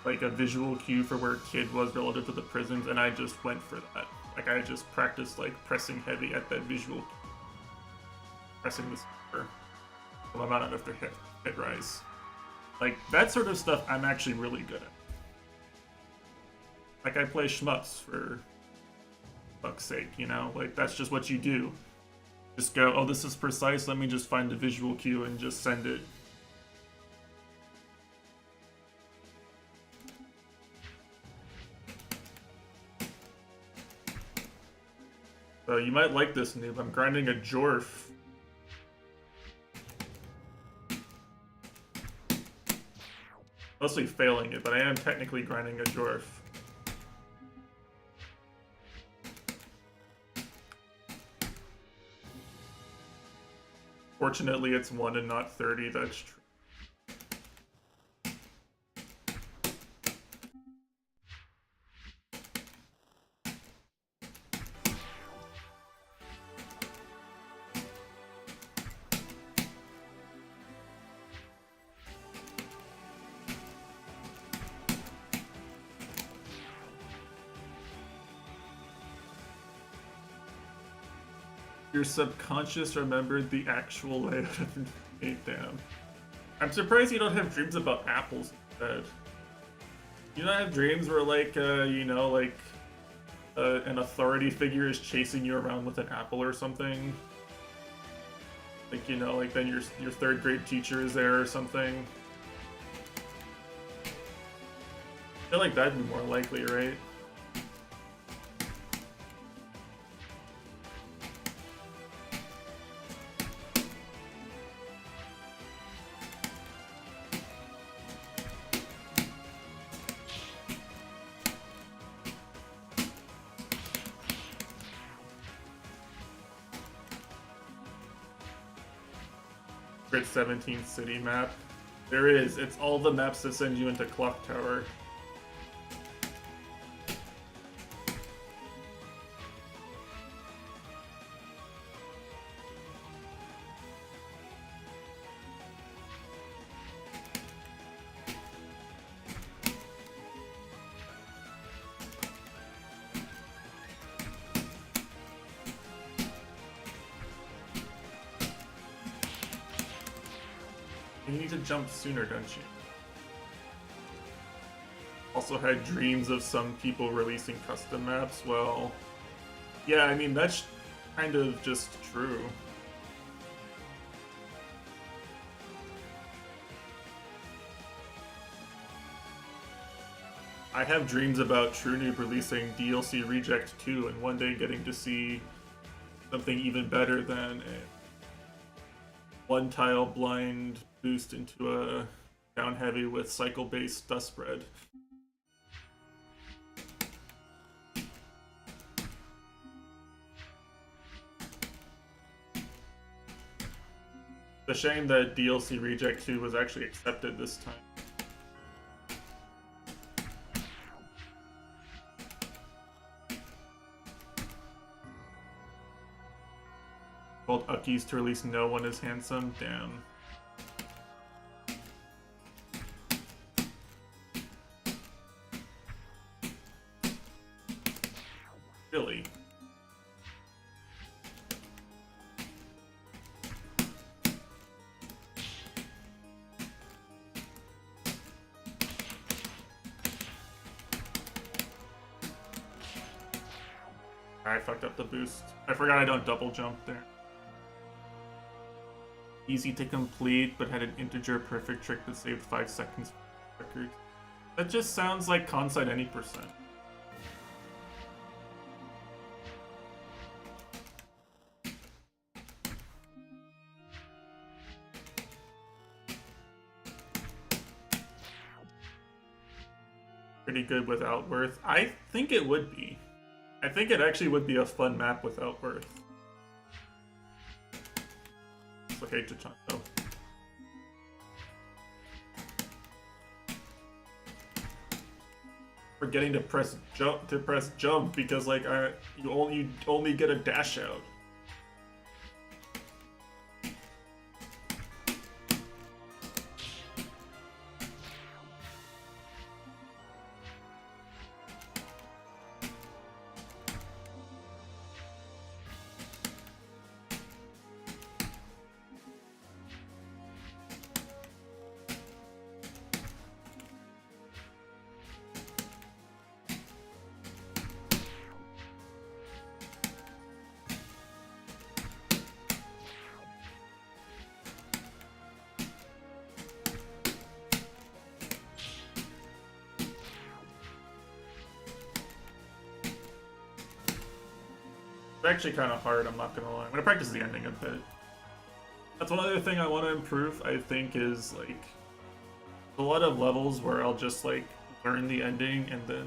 like a visual cue for where Kid was relative to the prisons, and I just went for that. Like, I just practiced, like, pressing heavy at that visual cue. Pressing this for the amount after hit rise. Like, that sort of stuff I'm actually really good at. Like, I play shmups for fuck's sake, you know? Like, that's just what you do. Just go, oh, this is precise, let me just find a visual cue and just send it. So you might like this, noob. I'm grinding a Jorf. Mostly failing it, but I am technically grinding a Jorf. Fortunately, it's 1 and not 30, that's true. Your subconscious remembered the actual layout of an 8-down. I'm surprised you don't have dreams about apples instead. You don't have dreams where, like, you know, like, an authority figure is chasing you around with an apple or something? Like, you know, like then your third grade teacher is there or something? I feel like that'd be more likely, right? Grid 17 city map. There is. It's all the maps that send you into Clock Tower. You need to jump sooner, don't you? Also had dreams of some people releasing custom maps. Well, yeah, I mean, that's kind of just true. I have dreams about True Noob releasing DLC Reject 2 and one day getting to see something even better than a one-tile blind boost into a down heavy with cycle-based dust spread. It's a shame that DLC Reject 2 was actually accepted this time. Told Uckies to release No One Is Handsome. Damn. I fucked up the boost. I forgot I don't double jump there. Easy to complete, but had an integer perfect trick that saved 5 seconds for the record. That just sounds like conside any percent. Pretty good with Outworth. I think it would be. I think it actually would be a fun map with Outworth. It's okay to chunk though. Forgetting to press jump because like you only get a dash out. It's actually kind of hard, I'm not gonna lie. I'm gonna practice the ending a bit. That's one other thing I want to improve, I think, is like a lot of levels where I'll just like learn the ending and then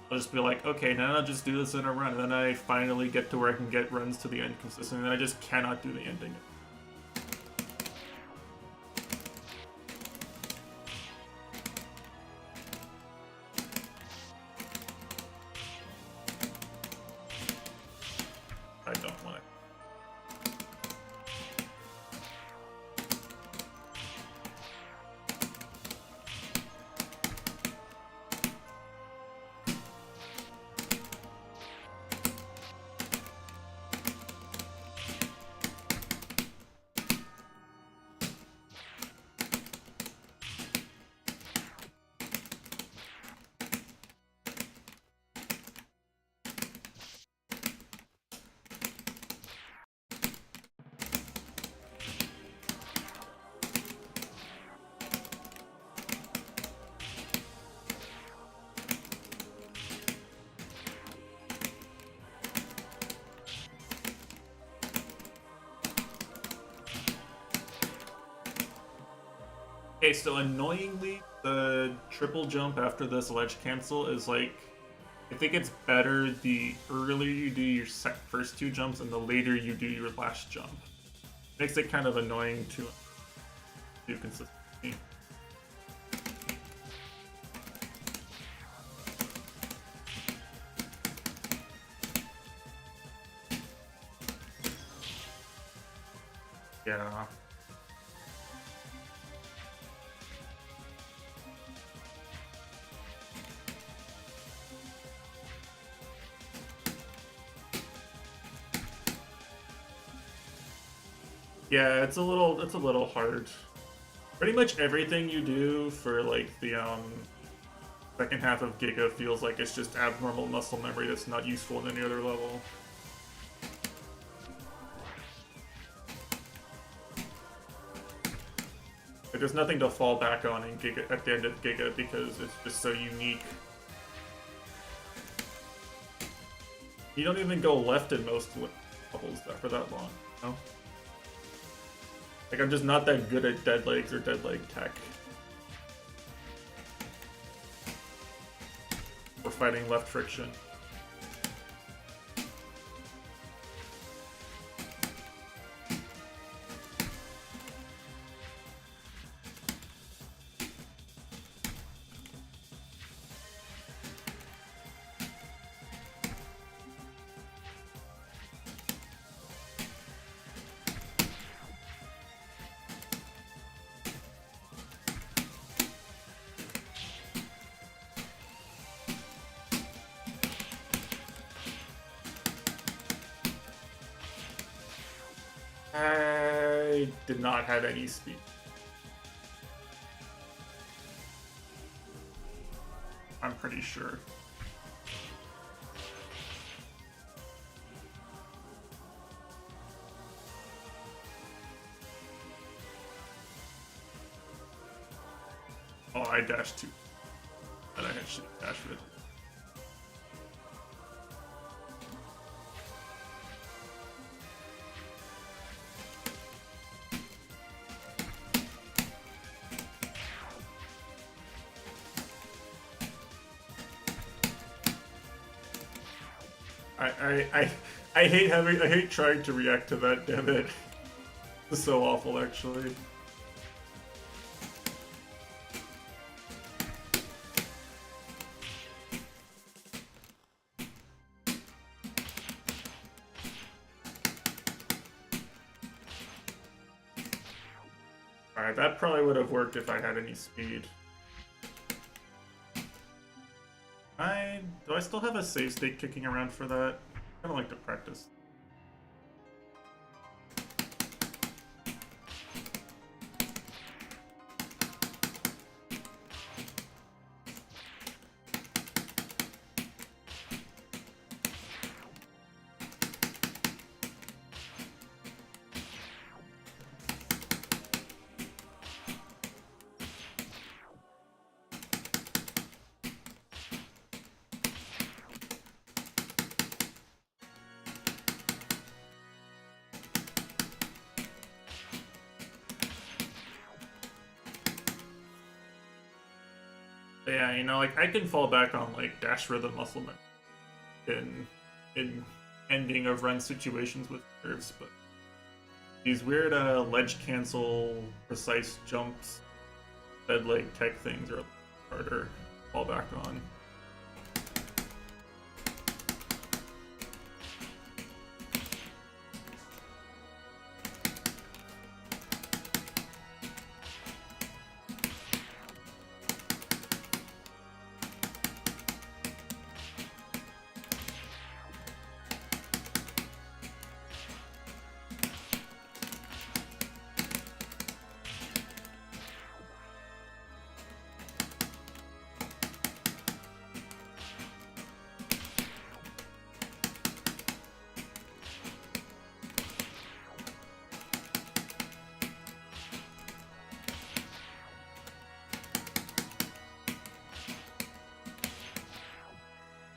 I'll just be like, okay, now I'll just do this in a run, and then I finally get to where I can get runs to the end consistently, and then I just cannot do the ending. I don't want to. Okay, so annoyingly, the triple jump after this ledge cancel is like, I think it's better the earlier you do your first 2 jumps and the later you do your last jump. Makes it kind of annoying to do consistently. Yeah. Yeah, it's a little hard. Pretty much everything you do for like the second half of Giga feels like it's just abnormal muscle memory that's not useful in any other level. Like, there's nothing to fall back on in Giga at the end of Giga because it's just so unique. You don't even go left in most levels for that long, you know? Like, I'm just not that good at dead legs or dead leg tech. Or fighting left friction. I did not have any speed. I'm pretty sure. Oh, I dashed too. But I actually dashed it. I hate trying to react to that, damn it. It's so awful actually. Alright, that probably would have worked if I had any speed. Do I still have a save state kicking around for that? I don't like to practice. Yeah, you know, like I can fall back on like dash rhythm muscle in ending of run situations with curves, but these weird ledge cancel precise jumps, dead leg tech things are harder to fall back on.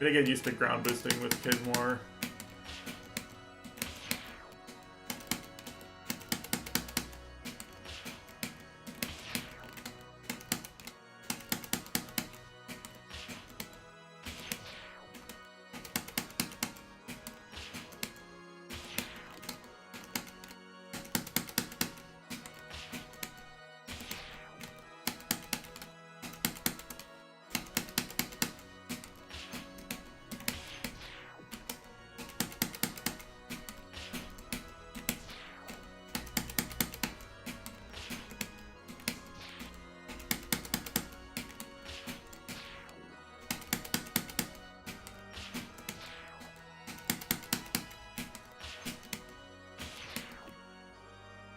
I gotta get used to ground boosting with Kid more.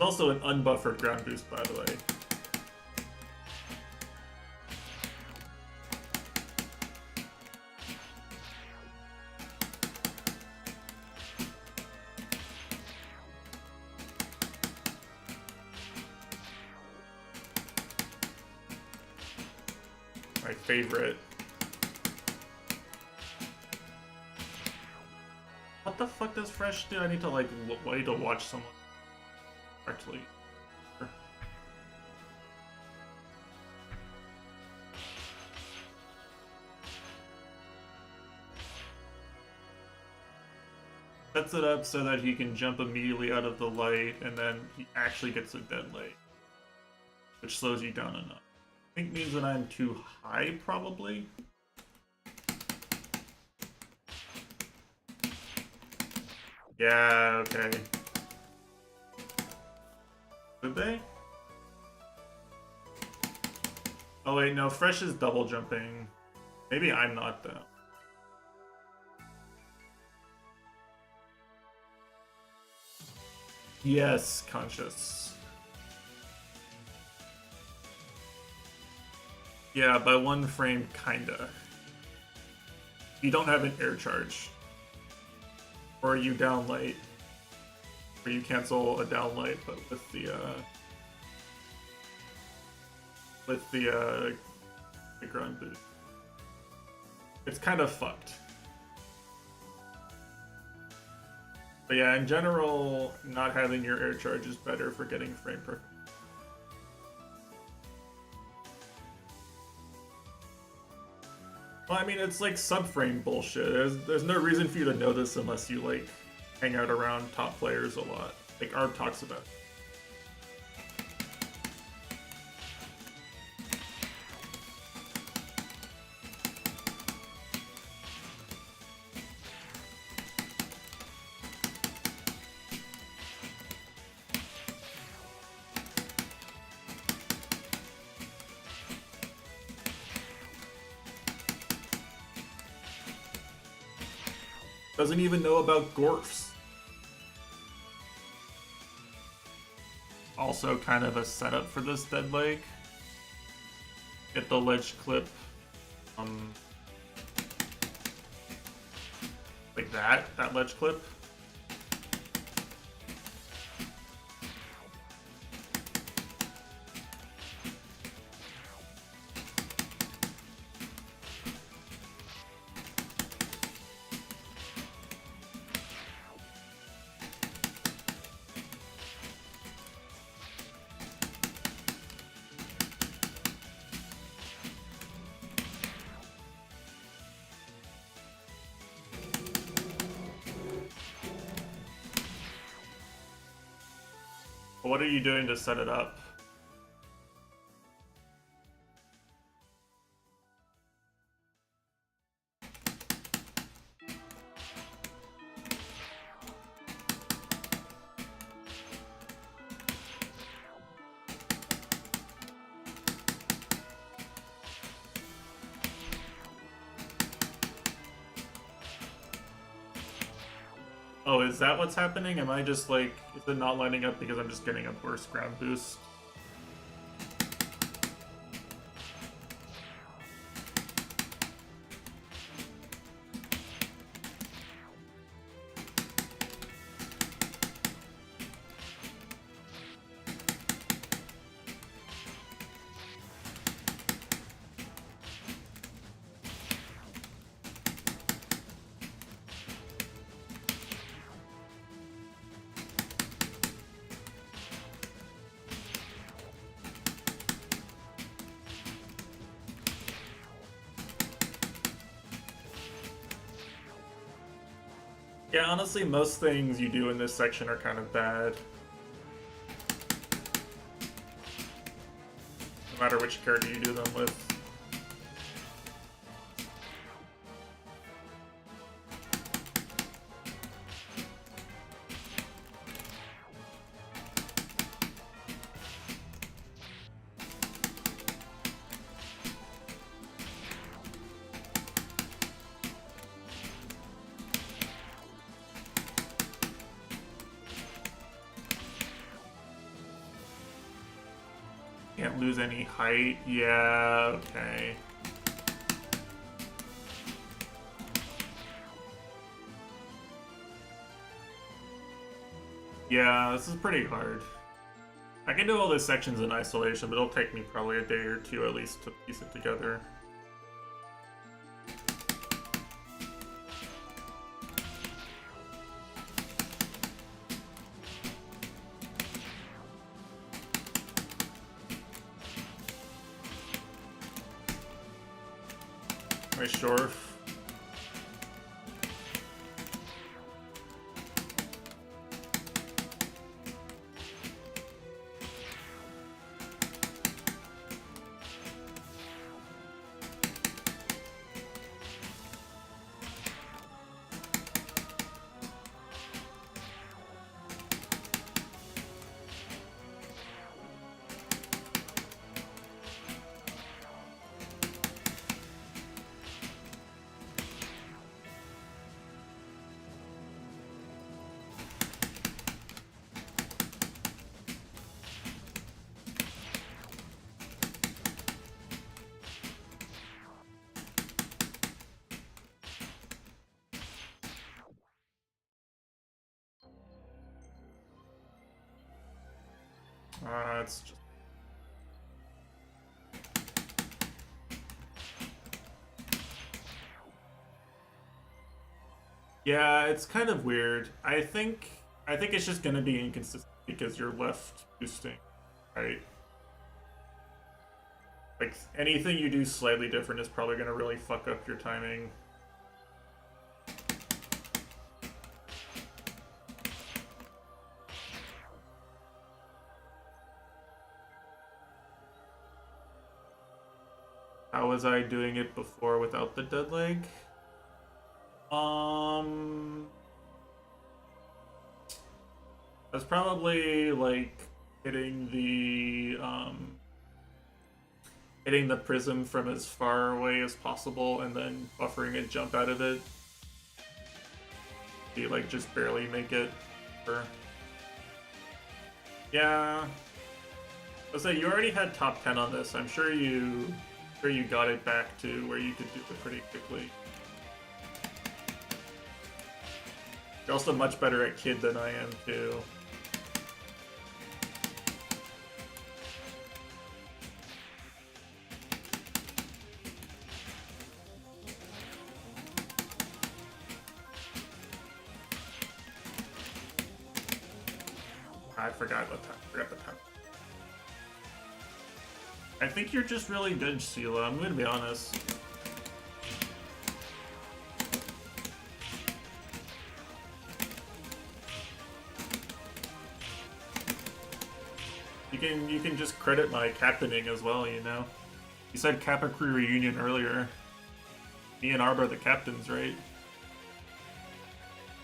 It's also an unbuffered ground boost, by the way. My favorite. What the fuck does Fresh do? I need to like wait to watch someone actually. Sets it up so that he can jump immediately out of the light, and then he actually gets a dead light, which slows you down enough. I think means that I'm too high, probably. Yeah, okay. Did they? Oh wait, no, Fresh is double jumping. Maybe I'm not, though. Yes, Conscious. Yeah, by one frame, kinda. You don't have an air charge. Or you down light. Or you cancel a down light, but with the the grunt boost. It's kind of fucked. But yeah, in general, not having your air charge is better for getting frame per. Well, I mean, it's like subframe bullshit. There's no reason for you to know this unless you like hang out around top players a lot. Like Arb talks about. Doesn't even know about Gorfs. Also kind of a setup for this dead leg. Get the ledge clip. Like that ledge clip. What are you doing to set it up? Oh, is that what's happening? Am I just like, is it not lining up because I'm just getting a worse ground boost? Yeah, honestly, most things you do in this section are kind of bad. No matter which character you do them with. Can't lose any height. Yeah, okay. Yeah, this is pretty hard. I can do all these sections in isolation, but it'll take me probably a day or two at least to piece it together. Nice Shorf. It's just... Yeah, it's kind of weird. I think it's just gonna be inconsistent because you're left boosting, right? Like anything you do slightly different is probably gonna really fuck up your timing. How was I doing it before without the dead leg? Um, I was probably like hitting the hitting the prism from as far away as possible and then buffering a jump out of it. You like just barely make it. Or... Yeah. Let's say you already had top 10 on this. I'm sure you got it back to where you could do it pretty quickly. You're also much better at Kid than I am too. I forgot what time. Forgot the time. I think you're just really good, Sela. I'm gonna be honest. You can just credit my captaining as well, you know. You said Kappa Crew reunion earlier. Me and Arb are the captains, right?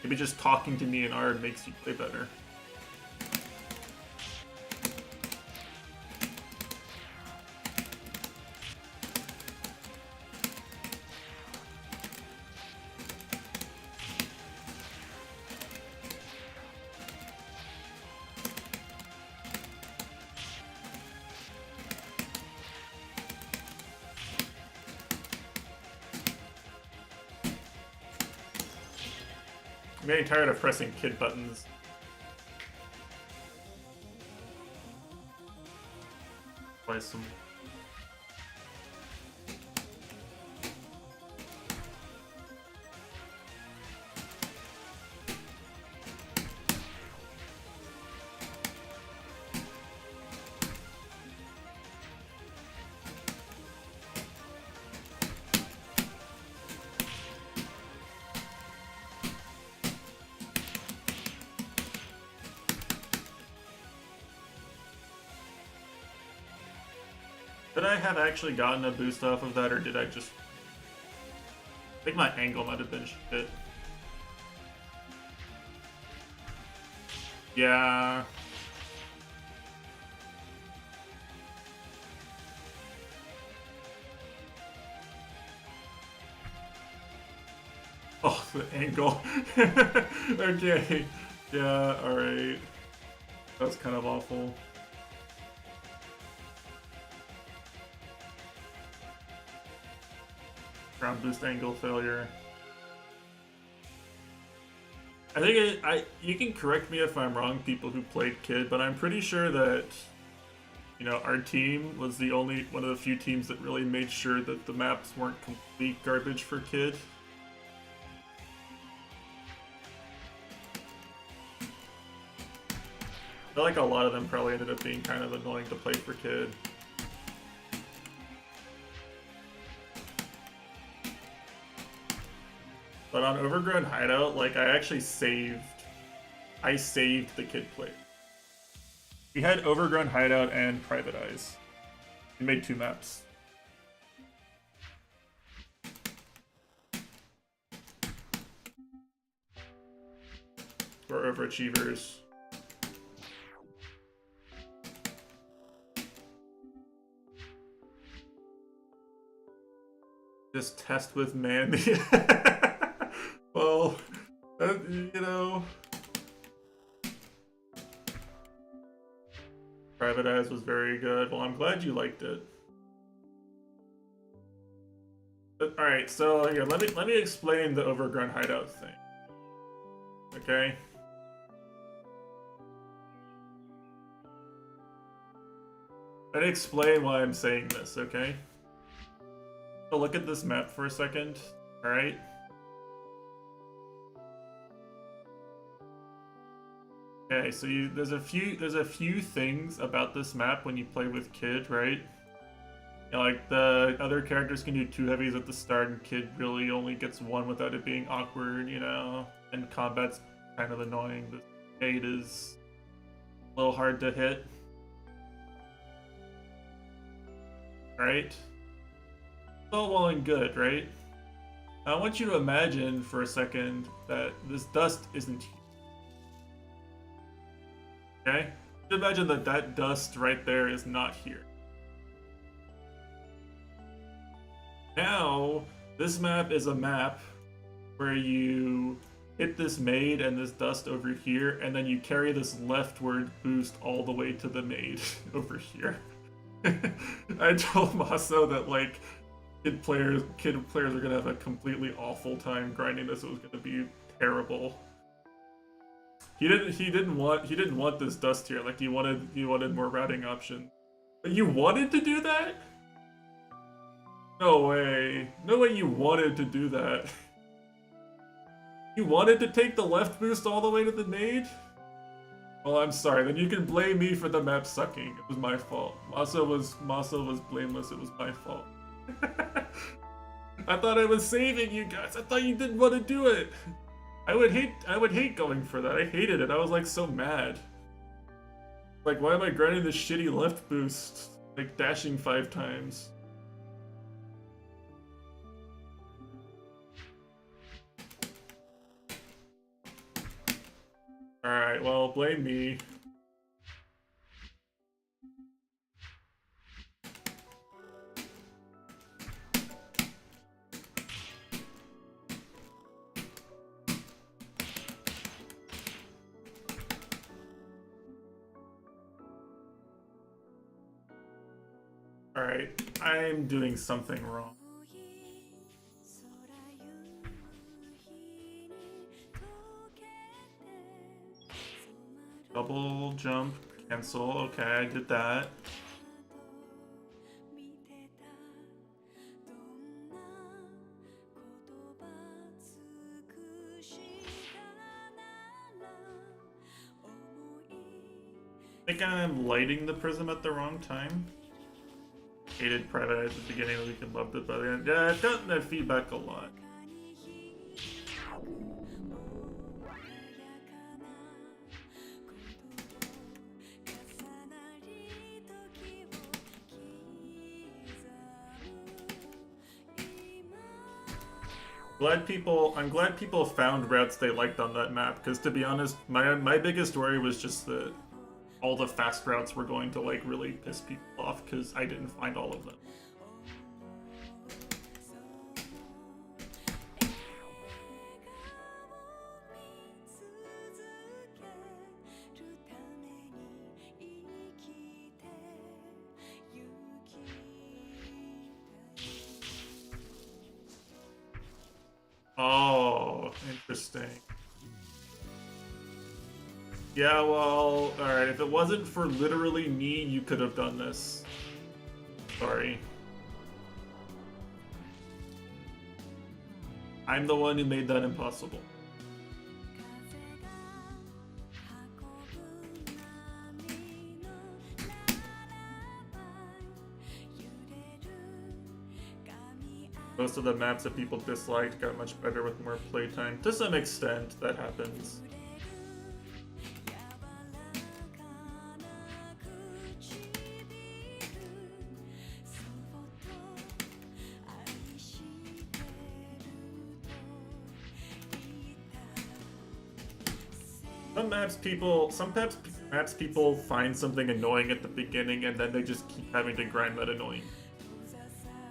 Maybe just talking to me and Arb makes you play better. I'm getting tired of pressing kid buttons. Play some. Did I have actually gotten a boost off of that, or did I just... I think my angle might have been shit. Yeah. Oh, the angle. Okay. Yeah, alright. That's kind of awful. Ground boost angle failure. I think you can correct me if I'm wrong, people who played Kid, but I'm pretty sure that, you know, our team was the only one of the few teams that really made sure that the maps weren't complete garbage for Kid. I feel like a lot of them probably ended up being kind of annoying to play for Kid. But on Overgrown Hideout, like, I actually saved the Kid play. We had Overgrown Hideout and Private Eyes. We made 2 maps. We're overachievers. Just test with Mandy. Well, you know... Private Eyes was very good. Well, I'm glad you liked it. Alright, so here, let me explain the Overgrown Hideout thing. Okay? Let me explain why I'm saying this, okay? So look at this map for a second, alright? Okay, so there's a few things about this map when you play with Kid, right? You know, like the other characters can do two heavies at the start, and Kid really only gets one without it being awkward, you know. And combat's kind of annoying. The 8 is a little hard to hit, right? All well and good, right? I want you to imagine for a second that this dust isn't here. Okay? Imagine that that dust right there is not here. Now, this map is a map where you hit this maid and this dust over here, and then you carry this leftward boost all the way to the maid over here. I told Maso that like kid players are gonna have a completely awful time grinding this. It was gonna be terrible. He didn't want this dust here. Like he wanted more routing options. But you wanted to do that? No way. No way you wanted to do that. You wanted to take the left boost all the way to the maid? Well, I'm sorry. Then you can blame me for the map sucking. It was my fault. Maso was blameless. It was my fault. I thought I was saving you guys. I thought you didn't want to do it. I would hate going for that. I hated it. I was like so mad. Like, why am I grinding this shitty left boost? Like dashing 5 times. Alright, well, blame me. Alright, I'm doing something wrong. Double jump, cancel. Okay, I did that. I think I'm lighting the prism at the wrong time. Hated Private Eyes at the beginning of the week and loved it by the end. Yeah, I've gotten that feedback a lot. I'm glad people found routes they liked on that map, because to be honest, my biggest worry was just that all the fast routes were going to like really piss people off, because I didn't find all of them. Oh, interesting. Yeah, well, alright, if it wasn't for literally me, you could have done this. Sorry. I'm the one who made that impossible. Most of the maps that people disliked got much better with more playtime. To some extent, that happens. Some maps people find something annoying at the beginning and then they just keep having to grind that annoying.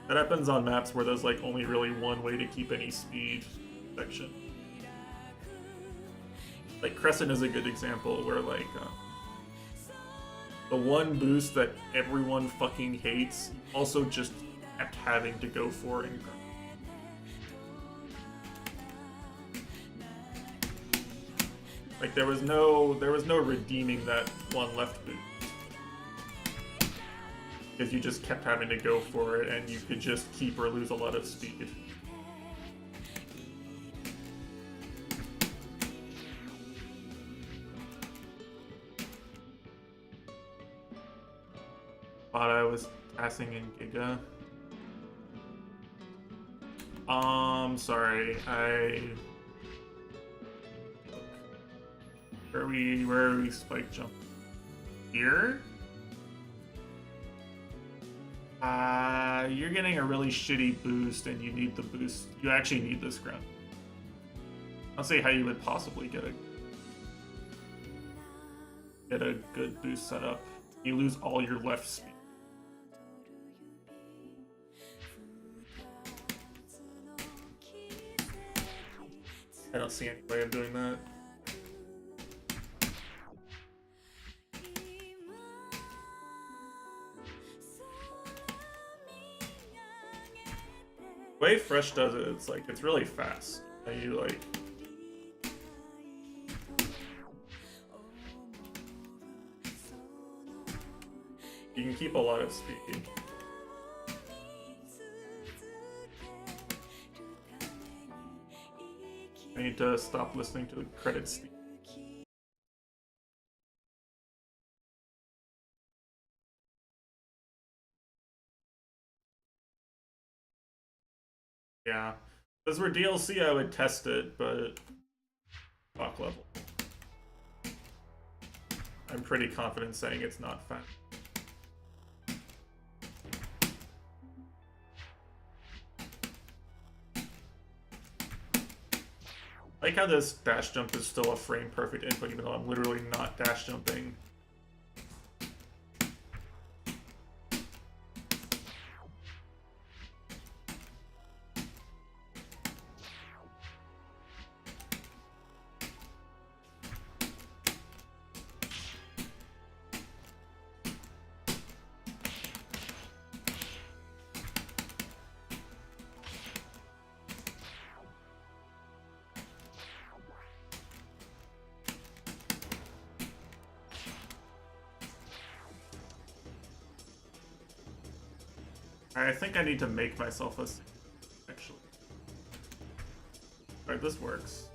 That happens on maps where there's like only really one way to keep any speed section. Like Crescent is a good example where like the one boost that everyone fucking hates also just kept having to go for and grind. Like there was no redeeming that one left boost. Because you just kept having to go for it and you could just keep or lose a lot of speed. thought I was passing in Giga. Sorry, where are we spike jump? Here? You're getting a really shitty boost and you need the boost. You actually need this ground. I'll see how you would possibly get a good boost set up. You lose all your left speed. I don't see any way of doing that. The way Fresh does it, it's like, it's really fast. And you like... You can keep a lot of speed. I need to stop listening to the credits. Yeah. If this were DLC, I would test it, but... Talk level. I'm pretty confident saying it's not fast. I like how this dash jump is still a frame perfect input even though I'm literally not dash jumping. I think I need to make myself a... Actually. Alright, this works.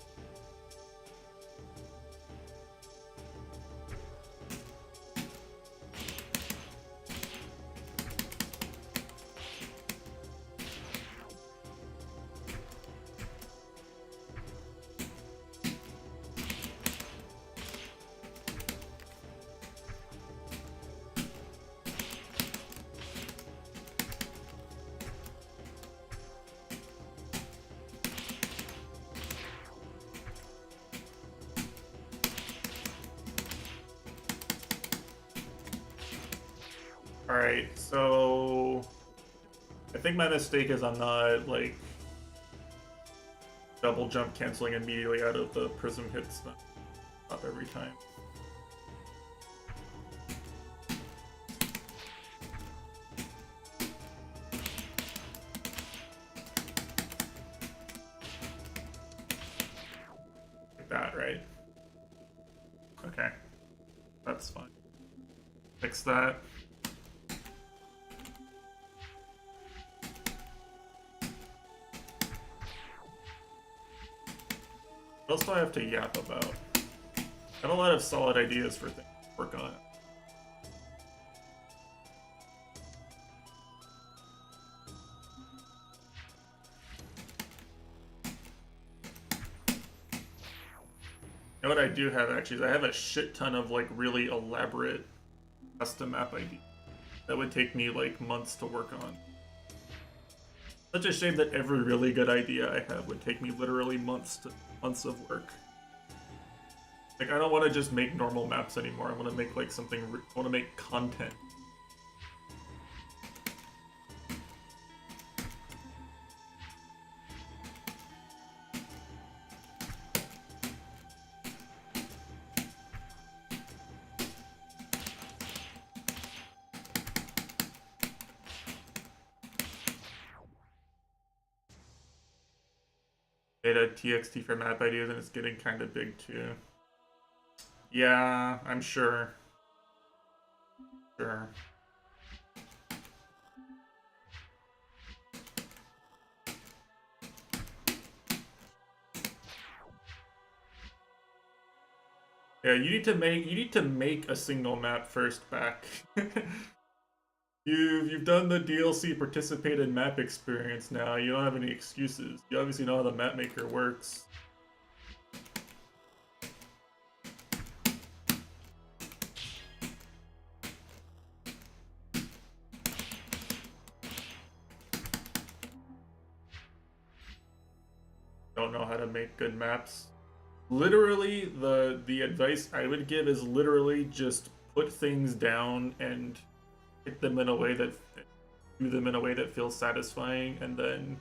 Alright, so... I think my mistake is I'm not, like... double jump canceling immediately out of the prism hits up every time. Like that, right? Okay. That's fine. Fix that. What else do I have to yap about? I have a lot of solid ideas for things to work on. You know what I do have actually is I have a shit ton of like really elaborate custom map ideas that would take me like months to work on. Such a shame that every really good idea I have would take me literally months of work. Like, I don't want to just make normal maps anymore. I want to make like something. I want to make content. Data TXT for map ideas, and it's getting kind of big too. Yeah, I'm sure. Sure. Yeah, you need to make a single map first back. You've done the DLC participated map experience now. You don't have any excuses. You obviously know how the map maker works. Don't know how to make good maps. Literally, the advice I would give is literally just put things down and hit them in a way that do them in a way that feels satisfying, and then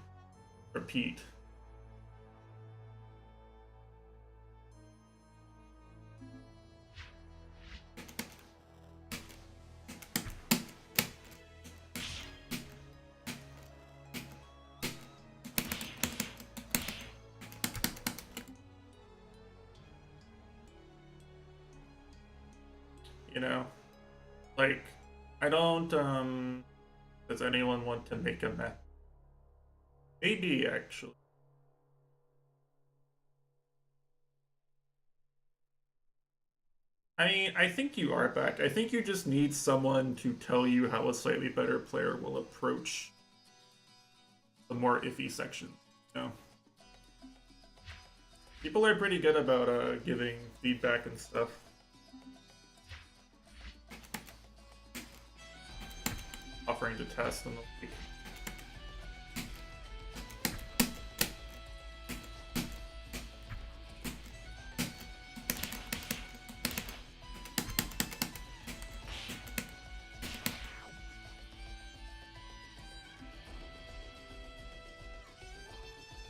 repeat. You know, like I don't. Does anyone want to make a map? Maybe actually. I mean, I think you are back. I think you just need someone to tell you how a slightly better player will approach the more iffy sections. You know, people are pretty good about giving feedback and stuff. Offering to test and the like.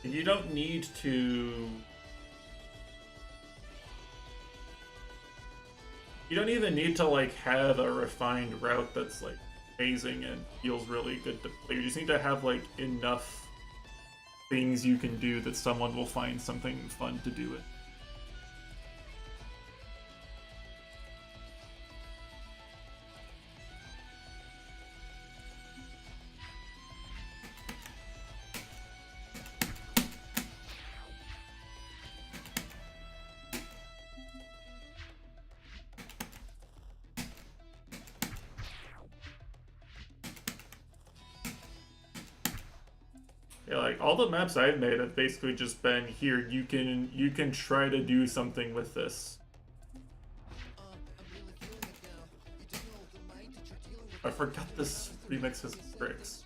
You don't need to. You don't even need to like have a refined route that's like amazing and feels really good to play. You just need to have like enough things you can do that someone will find something fun to do it. Yeah, like all the maps I've made have basically just been here. You can try to do something with this. I forgot this remix has bricks.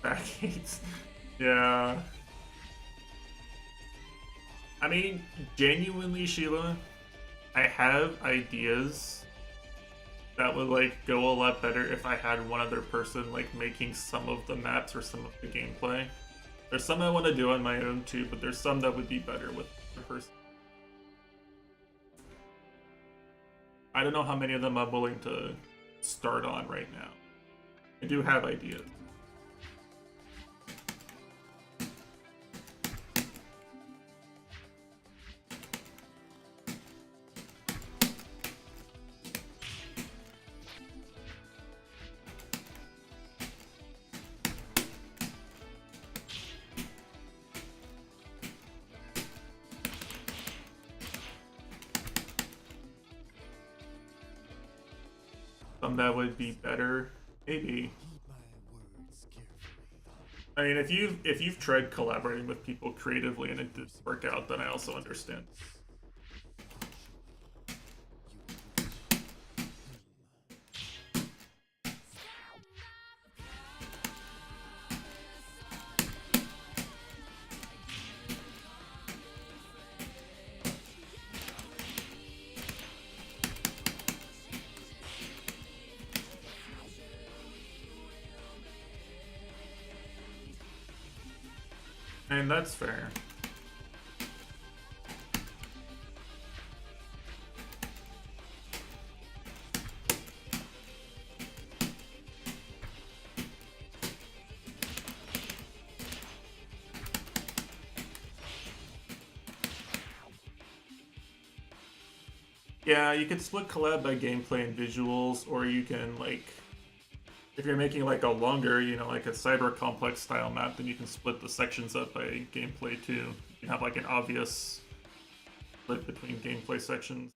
Backaches. Yeah. I mean, genuinely, Sheila, I have ideas that would like go a lot better if I had one other person like making some of the maps or some of the gameplay. There's some I want to do on my own too, but there's some that would be better with the person. I don't know how many of them I'm willing to start on right now. I do have ideas. Some that would be better, maybe. I mean, if you've tried collaborating with people creatively and it didn't work out, then I also understand. And that's fair. Yeah, you could split collab by gameplay and visuals, or you can, like, if you're making like a longer, you know, like a cyber complex style map, then you can split the sections up by gameplay too. You can have like an obvious split between gameplay sections.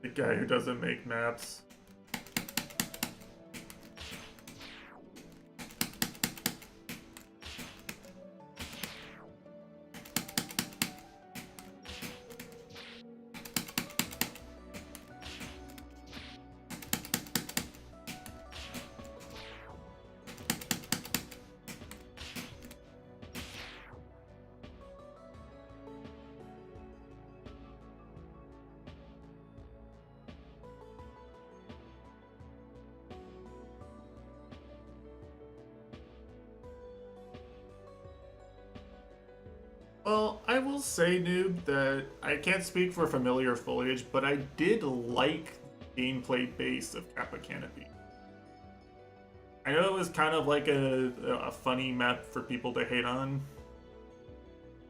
The guy who doesn't make maps. Well, I will say, Noob, that I can't speak for Familiar Foliage, but I did like the gameplay base of Kappa Canopy. I know it was kind of like a funny map for people to hate on,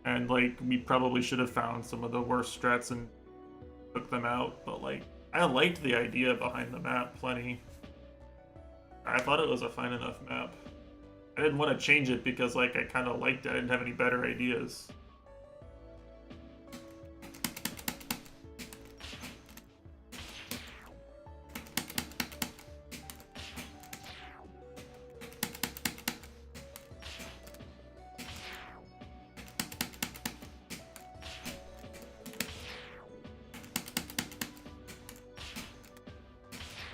and like we probably should have found some of the worst strats and took them out, but like I liked the idea behind the map plenty. I thought it was a fine enough map. I didn't want to change it because like I kind of liked it. I didn't have any better ideas.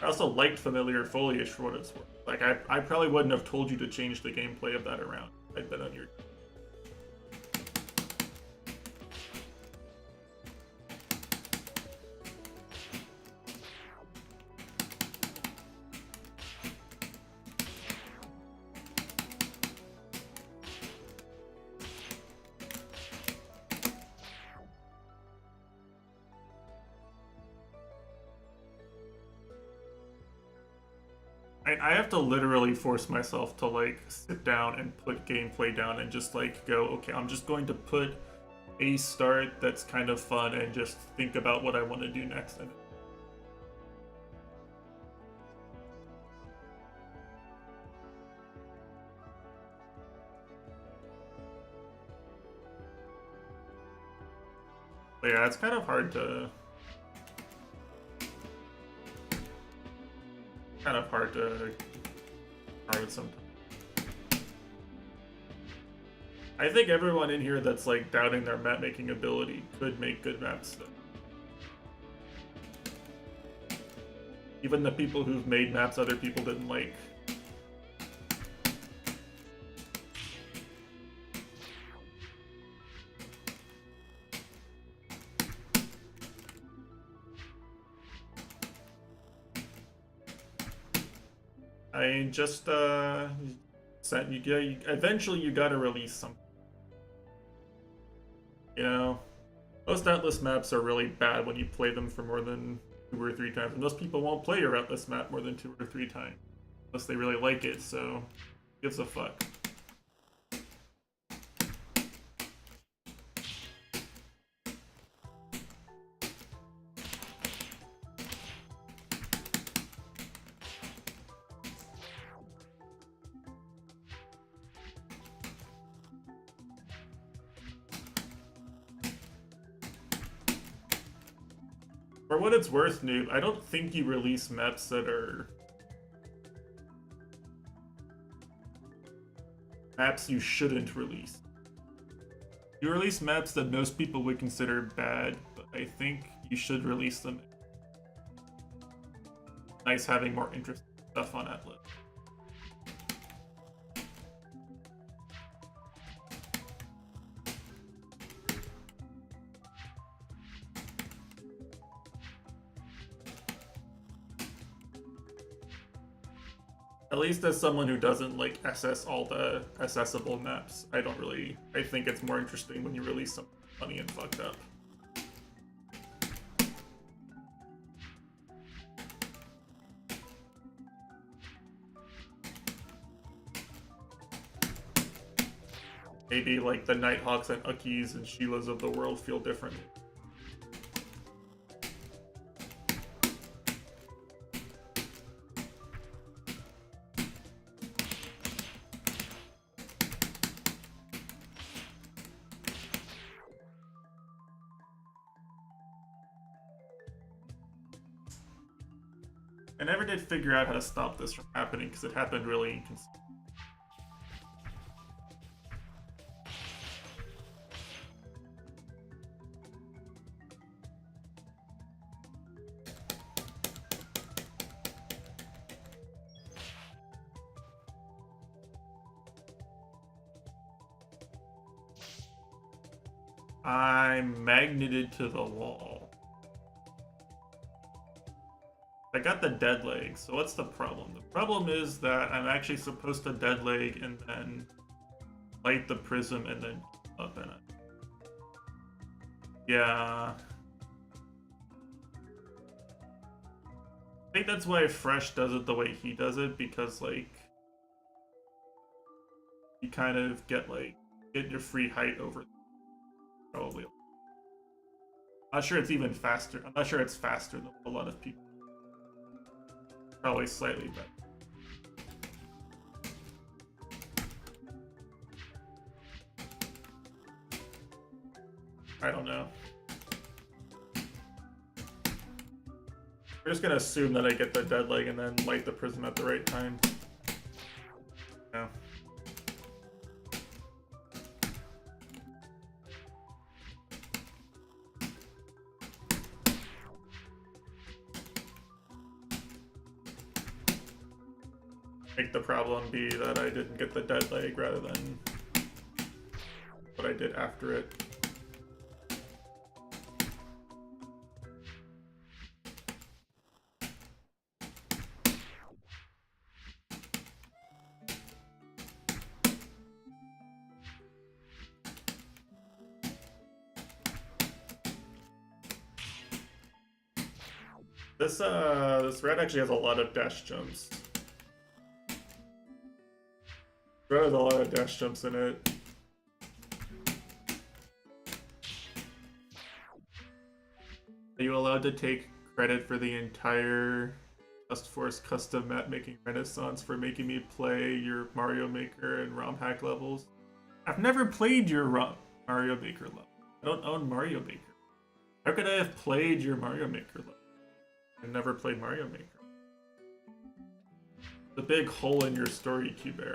I also liked Familiar Foliage for what it's worth. Like, I probably wouldn't have told you to change the gameplay of that around. I'd been on your... I have to literally force myself to like sit down and put gameplay down and just like go, okay, I'm just going to put a start that's kind of fun and just think about what I want to do next. And but yeah, it's kind of hard to hard sometimes. I think everyone in here that's like doubting their map making ability could make good maps though. Even the people who've made maps other people didn't like. I mean, just eventually you gotta release something. You know, most Atlas maps are really bad when you play them for more than 2 or 3 times. And most people won't play your Atlas map more than 2 or 3 times. Unless they really like it, so gives a fuck. For what it's worth, Noob, I don't think you release maps that are maps you shouldn't release. You release maps that most people would consider bad, but I think you should release them. nice having more interesting stuff on that list. At least as someone who doesn't like SS all the accessible maps, I think it's more interesting when you release something funny and fucked up. Maybe like the Nighthawks and Ukis and Sheilas of the world feel differently. I never did figure out how to stop this from happening because it happened really inconsistently. I'm magneted to the wall. I got the dead leg, so what's the problem? The problem is that I'm actually supposed to dead leg and then light the prism and then up in it. Yeah. I think that's why Fresh does it the way he does it, because like you kind of get your free height over probably. I'm not sure it's even faster. I'm not sure it's faster than a lot of people. Probably slightly better. I don't know. We're just gonna assume that I get the dead leg and then light the prism at the right time. Yeah. Make the problem be that I didn't get the dead leg rather than what I did after it. This red actually has a lot of dash jumps. Red has a lot of dash jumps in it. Are you allowed to take credit for the entire Just Force custom map making renaissance for making me play your Mario Maker and ROM hack levels? I've never played your Mario Maker level. I don't own Mario Maker. How could I have played your Mario Maker level? I've never played Mario Maker. The big hole in your story, Q-Bear.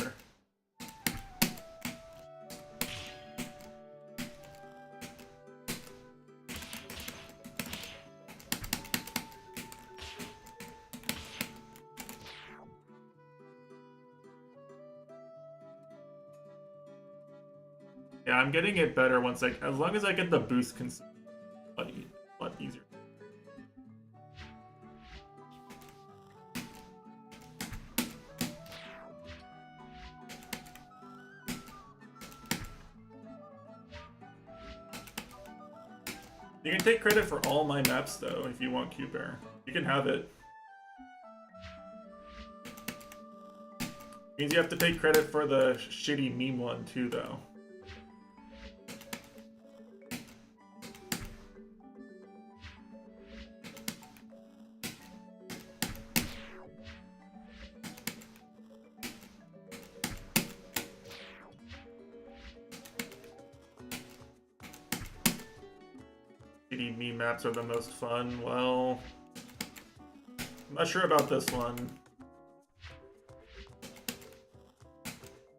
Yeah, I'm getting it better once as long as I get the boost consistent, a lot easier. You can take credit for all my maps though if you want Q-Bear. You can have it. Means you have to take credit for the shitty meme one too though. Meme maps are the most fun. Well, I'm not sure about this one.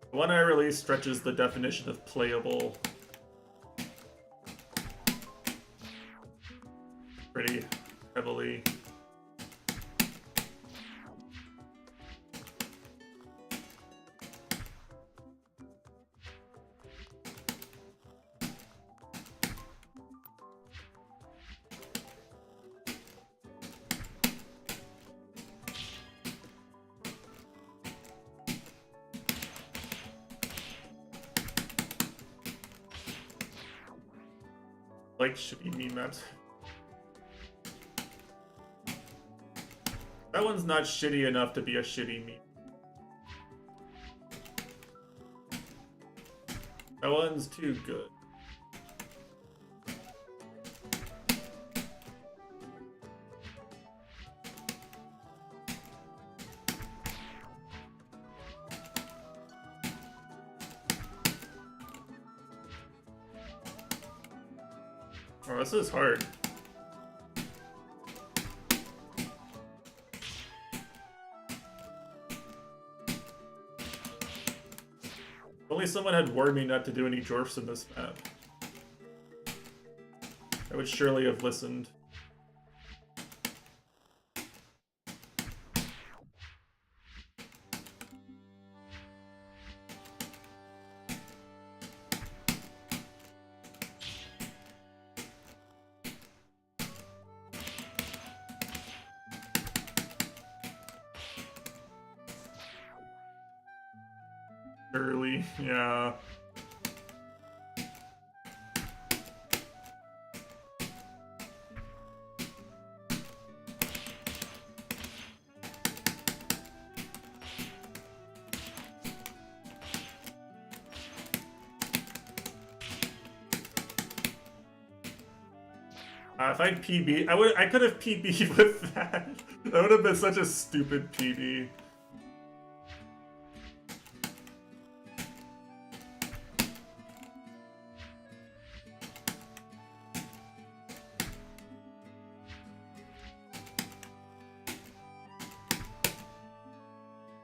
The one I released stretches the definition of playable pretty heavily. like shitty meme maps. That one's not shitty enough to be a shitty meme. That one's too good. Oh, this is hard. If only someone had warned me not to do any dwarfs in this map, I would surely have listened. Early, yeah. If I'd PB, I could have PB'd with that. That would have been such a stupid PB.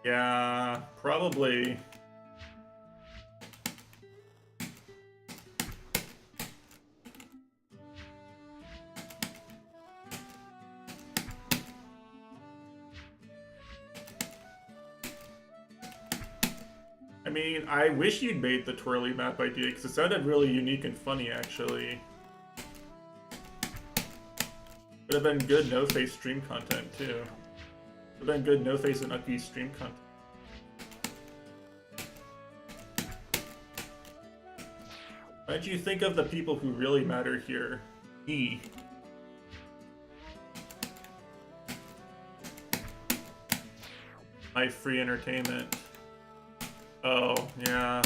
Yeah, probably. I mean, I wish you'd made the twirly map idea, because it sounded really unique and funny, actually. Would have been good no-face stream content, too. Would have been good no-face and Ucky stream content. Why don't you think of the people who really matter here? Me. My free entertainment. Oh, yeah.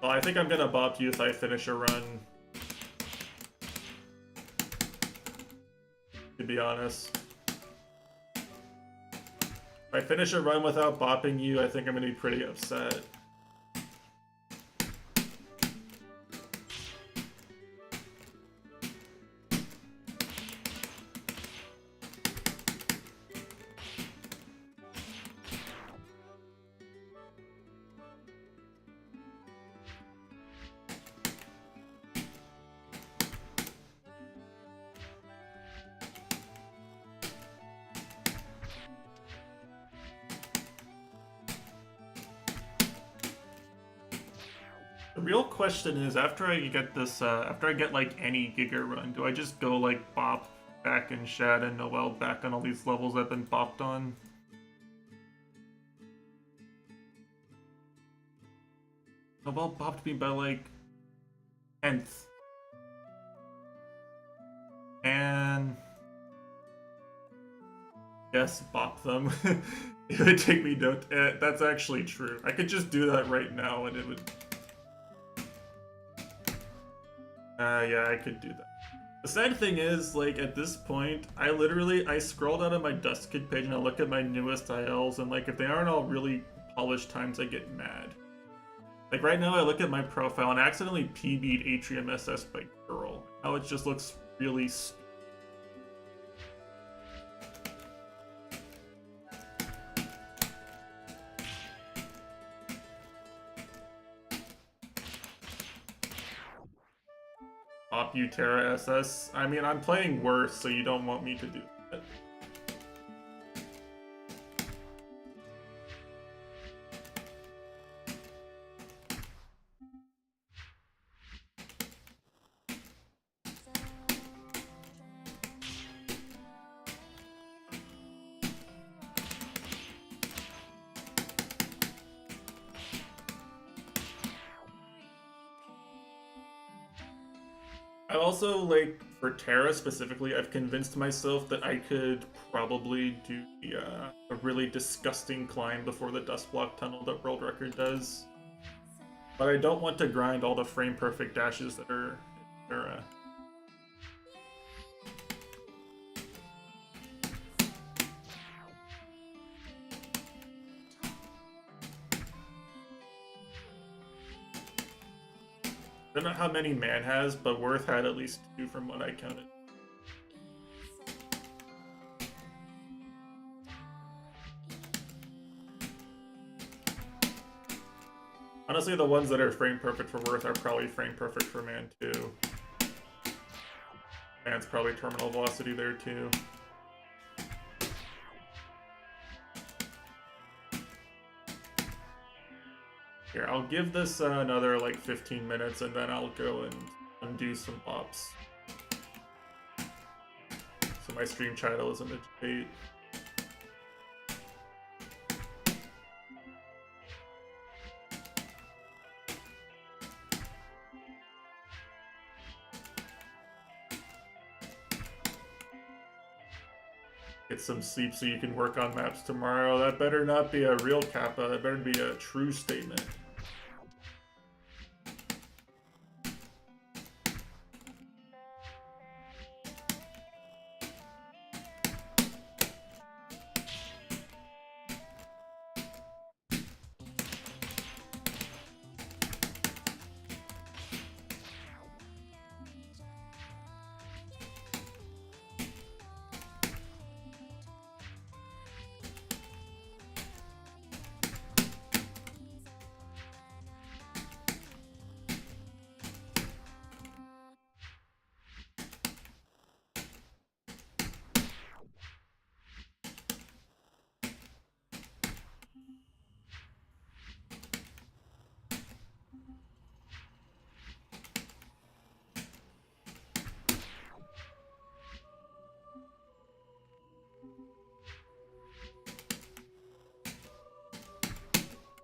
Well, I think I'm gonna bop you if I finish a run. To be honest. If I finish a run without bopping you, I think I'm gonna be pretty upset. The real question is, after I get this, after I get like any Giga run, do I just go like bop back and Shad and Noel back on all these levels I've been bopped on? Noel bopped me by like 10th. And yes, bop them. It would take me no. That's actually true. I could just do that right now, and it would. Yeah, I could do that. The sad thing is, like, at this point, I scroll down on my Dust Kid page and I look at my newest ILs, and, like, if they aren't all really polished times, I get mad. Like, right now I look at my profile and I accidentally PB'd Atrium SS by Girl. Now it just looks really stupid. Pop you Terra SS. I mean, I'm playing worse, so you don't want me to do that. I also, like, for Terra specifically, I've convinced myself that I could probably do a really disgusting climb before the dust block tunnel that world record does. But I don't want to grind all the frame perfect dashes that are in Terra. I don't know how many Man has, but Worth had at least 2 from what I counted. Honestly, the ones that are frame perfect for Worth are probably frame perfect for Man too. Man's probably terminal velocity there too. Here, I'll give this another like 15 minutes and then I'll go and undo some ops. So my stream title isn't a debate. Get some sleep so you can work on maps tomorrow. That better not be a real kappa. That better be a true statement.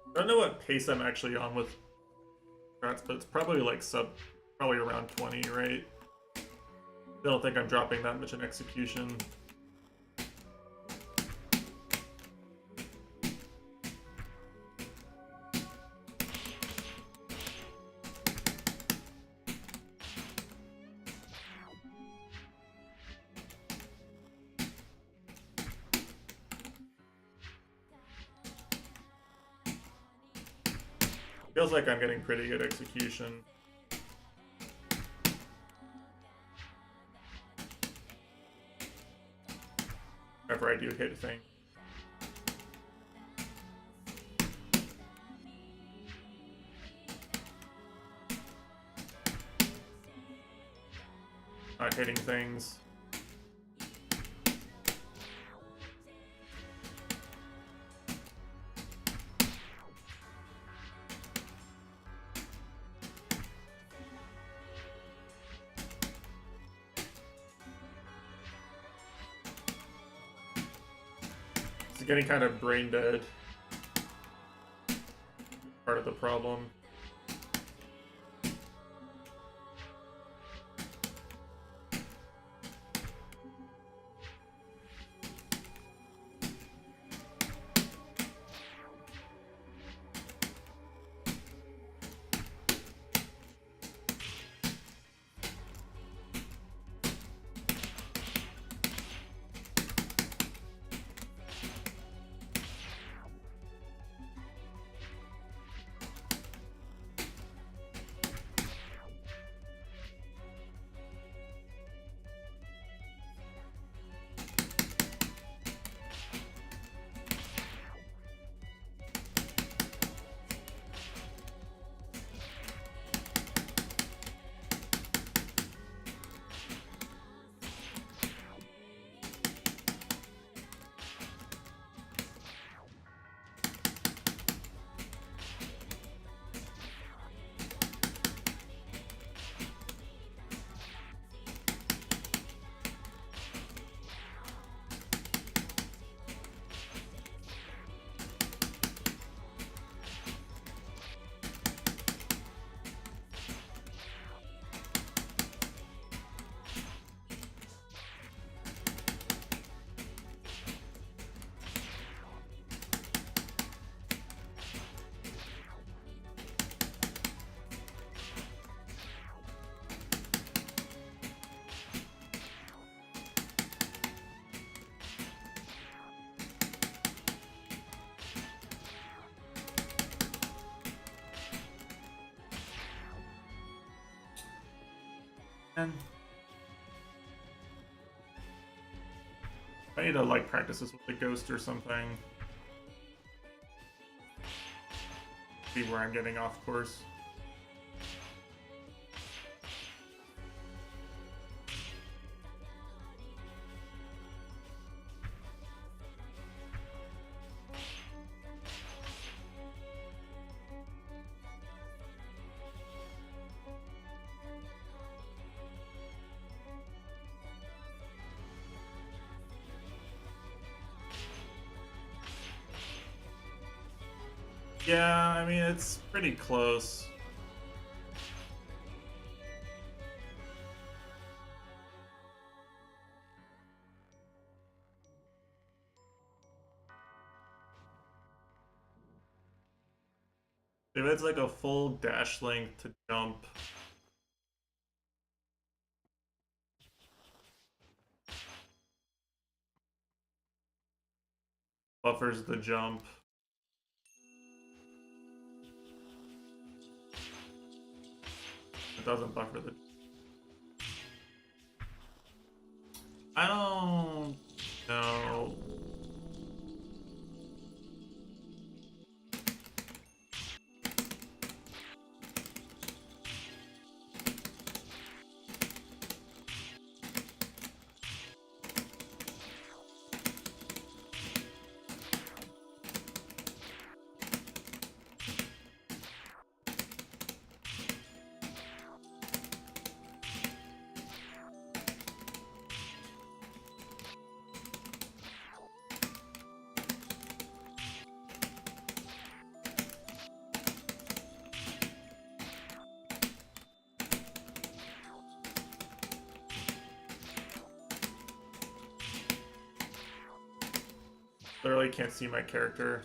I don't know what pace I'm actually on with strats, but it's probably like probably around 20, right? I don't think I'm dropping that much in execution. Feels like I'm getting pretty good execution. Whenever I do hit a thing. Not hitting things. Getting kind of brain dead. Part of the problem. And I need to like practice this with the ghost or something. See where I'm getting off course. Yeah, I mean, it's pretty close. If it's like a full dash length to jump, buffers the jump. It doesn't buffer the. I don't know. Literally can't see my character.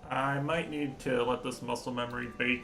I might need to let this muscle memory bake.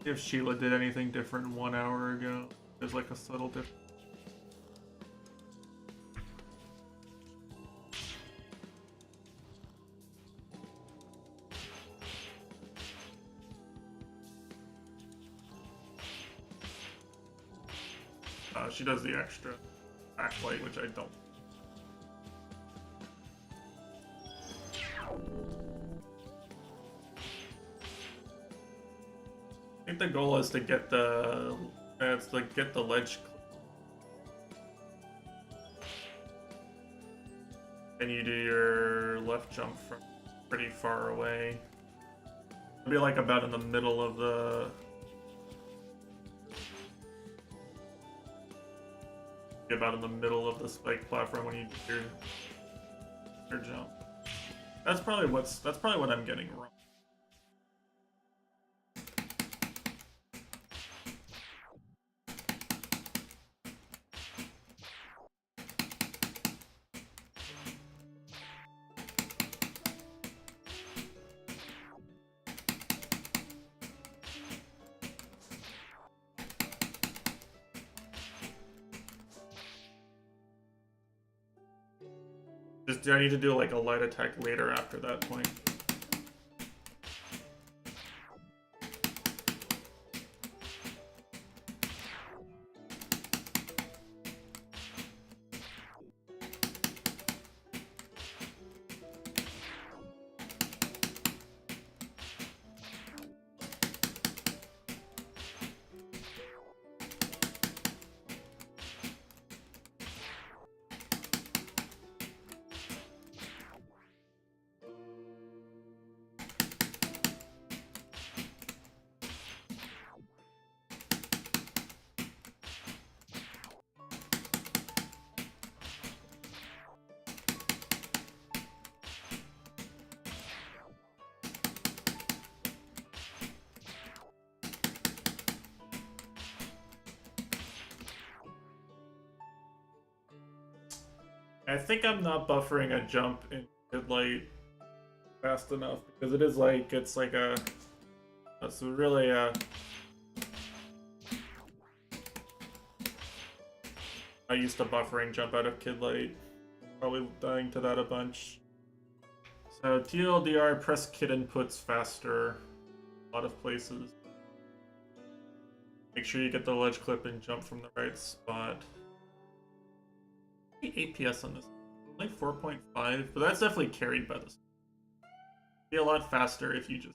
If Sheila did anything different 1 hour ago, there's like a subtle difference. She does the extra backlight, which I don't. I think the goal is to get the ledge, and you do your left jump from pretty far away. It'll be like about in the middle of the. Be about in the middle of the spike platform when you do your jump. That's probably what I'm getting wrong. Just I need to do like a light attack later after that point. I think I'm not buffering a jump in Kid Light fast enough because it is like it's like a that's really I used to buffering jump out of Kid Light, probably dying to that a bunch. So TLDR, press kid inputs faster, a lot of places. Make sure you get the ledge clip and jump from the right spot. 8 PS on this, only 4.5, but that's definitely carried by this. Be a lot faster if you just.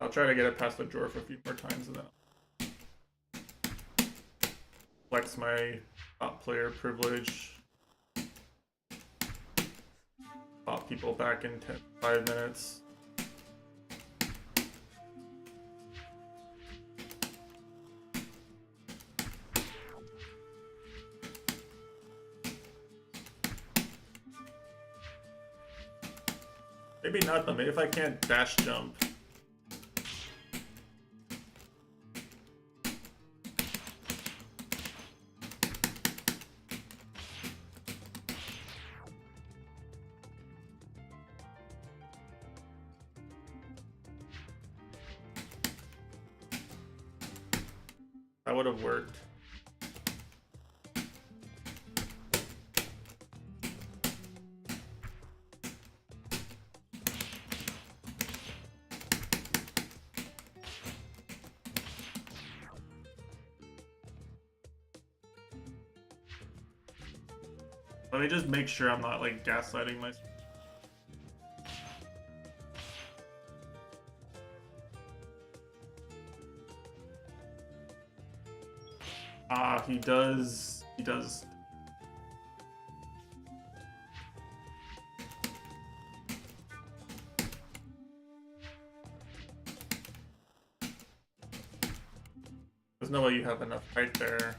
I'll try to get it past the dwarf a few more times and then flex my top player privilege. Pop people back in 5 minutes. Maybe not though, maybe if I can't dash jump. That would have worked. Let me just make sure I'm not like gaslighting myself. Ah, he does. He does. There's no way you have enough height there.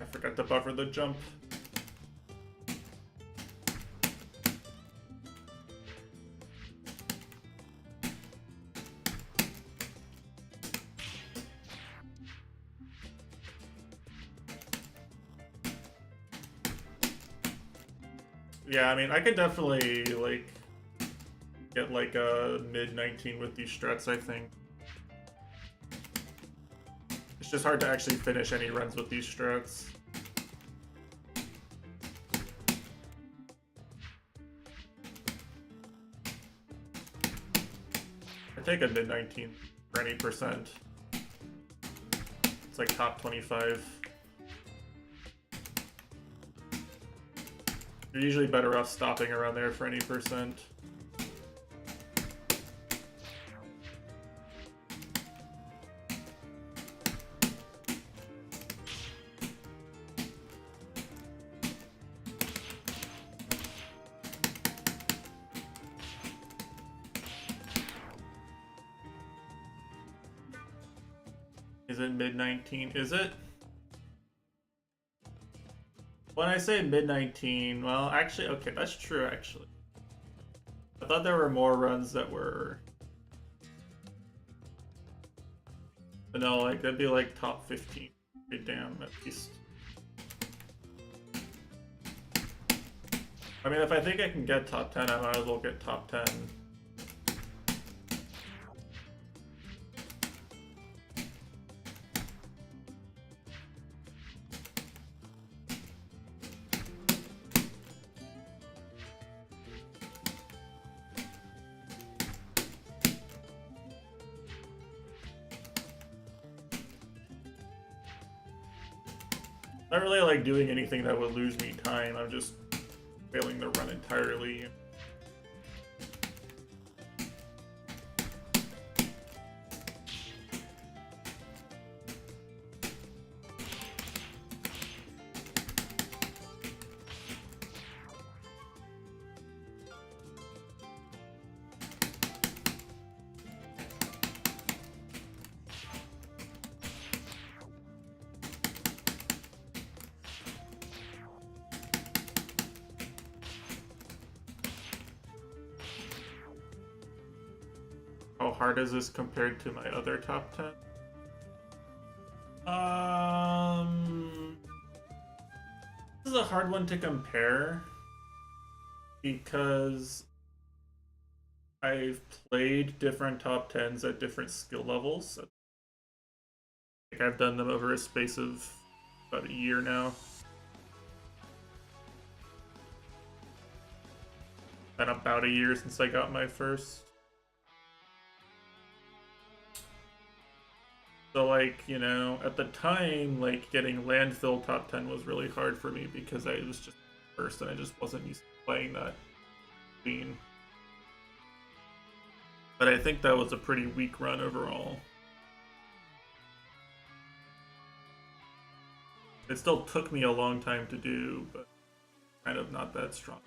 I forgot to buffer the jump. Yeah, I mean, I could definitely, like, get, like, a mid-19 with these struts, I think. It's just hard to actually finish any runs with these struts. I take a mid-19 for any percent. It's like top 25. You're usually better off stopping around there for any percent. Is it mid-19? Is it? When I say mid-19, well, actually, okay, that's true, actually. I thought there were more runs that were... But no, like, that'd be like top 15. Okay, damn, at least. I mean, if I think I can get top 10, I might as well get top 10. Not really like doing anything that would lose me time. I'm just failing the run entirely. How hard is this compared to my other top 10? This is a hard one to compare because I've played different top 10s at different skill levels. Like I've done them over a space of about a year now. Been about a year since I got my first. So like, you know, at the time, like getting landfill top 10 was really hard for me because I was just first and I just wasn't used to playing that scene. But I think that was a pretty weak run overall. It still took me a long time to do, but kind of not that strong.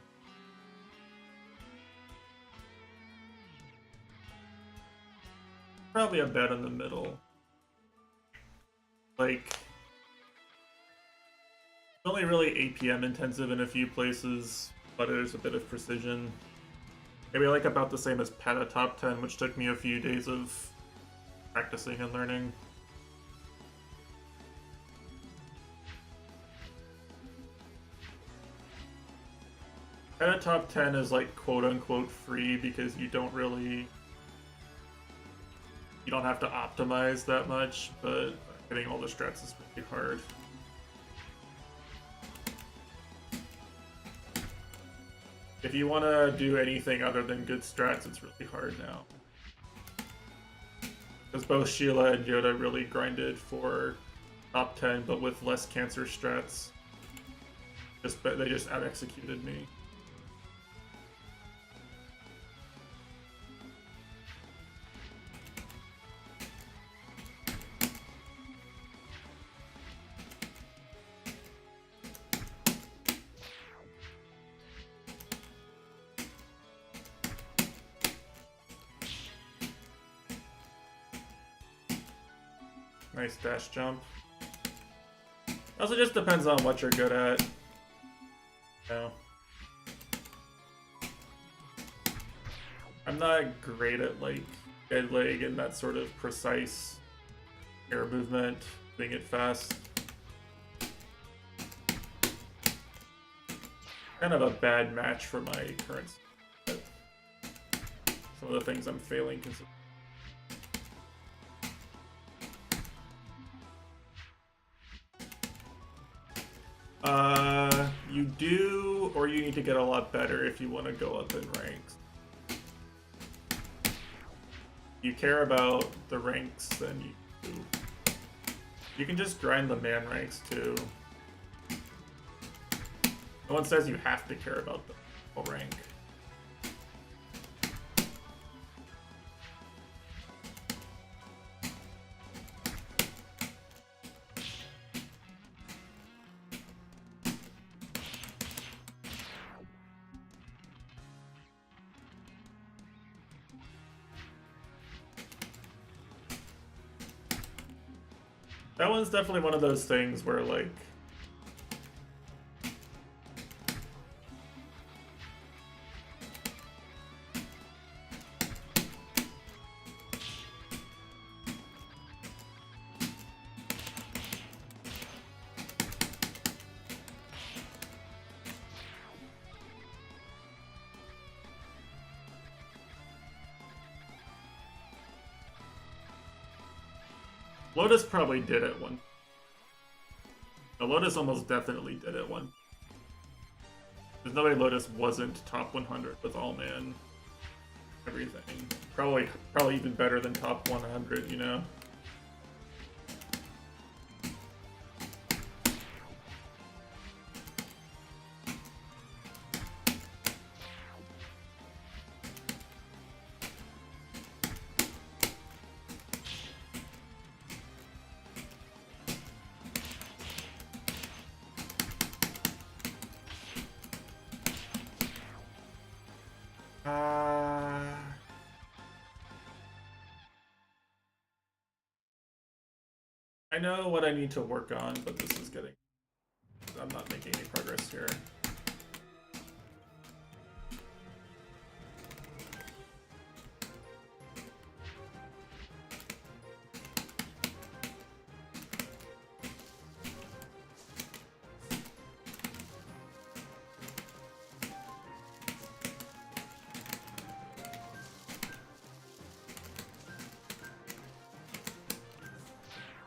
Probably a bet in the middle. Like, it's only really APM intensive in a few places, but there's a bit of precision. Maybe like about the same as Peta top 10, which took me a few days of practicing and learning. Peta top 10 is like quote unquote free because you don't have to optimize that much, but getting all the strats is really hard. If you want to do anything other than good strats, it's really hard now. Because both Sheila and Yoda really grinded for top 10, but with less cancer strats. They just out-executed me. Nice dash jump. Also just depends on what you're good at. No. I'm not great at like dead leg and that sort of precise air movement, doing it fast. Kind of a bad match for my current set. Some of the things I'm failing consistently. You do, or you need to get a lot better if you want to go up in ranks. You care about the ranks, then you do. You can just grind the man ranks too. No one says you have to care about the whole rank. That one's definitely one of those things where, like, Lotus probably did it one. No, Lotus almost definitely did it one. There's no way Lotus wasn't top 100 with all man everything. Probably even better than top 100, you know? I know what I need to work on, but this is getting... I'm not making any progress here.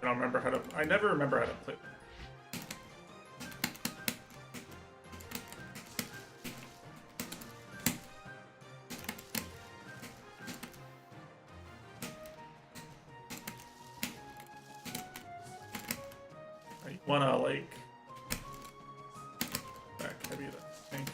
I don't remember how to... I never remember how to play. I wanna, like... back heavy that, I think.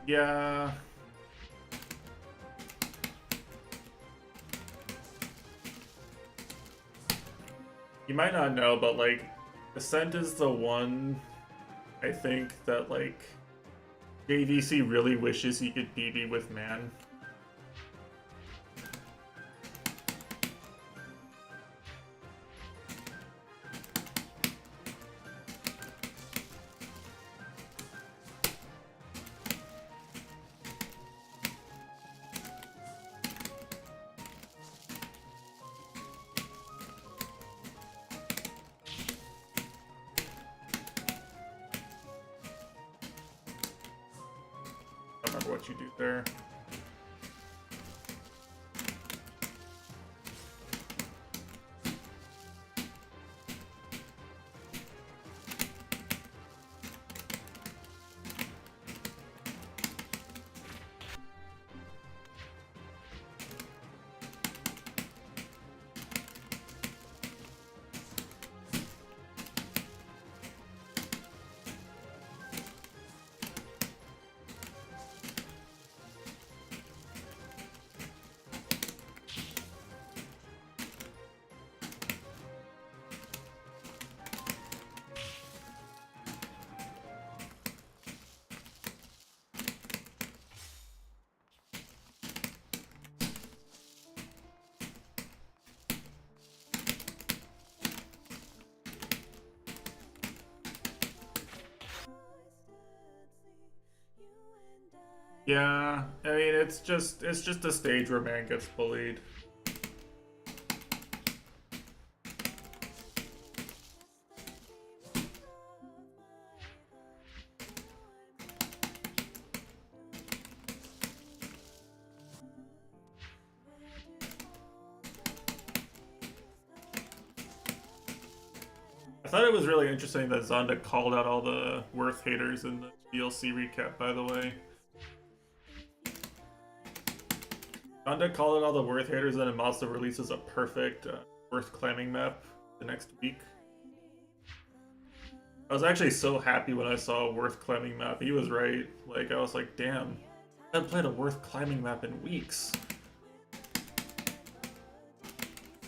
Yeah. You might not know, but like, Ascent is the one, I think, that like, JVC really wishes he could BB with Man. I don't remember what you do there. Yeah, I mean, it's just a stage where Man gets bullied. I thought it was really interesting that Zonda called out all the Worth haters in the DLC recap, by the way. Honda called it all the Worth haters, and it also releases a perfect Worth climbing map the next week. I was actually so happy when I saw a Worth climbing map. He was right. Like, I was like, damn, I haven't played a Worth climbing map in weeks.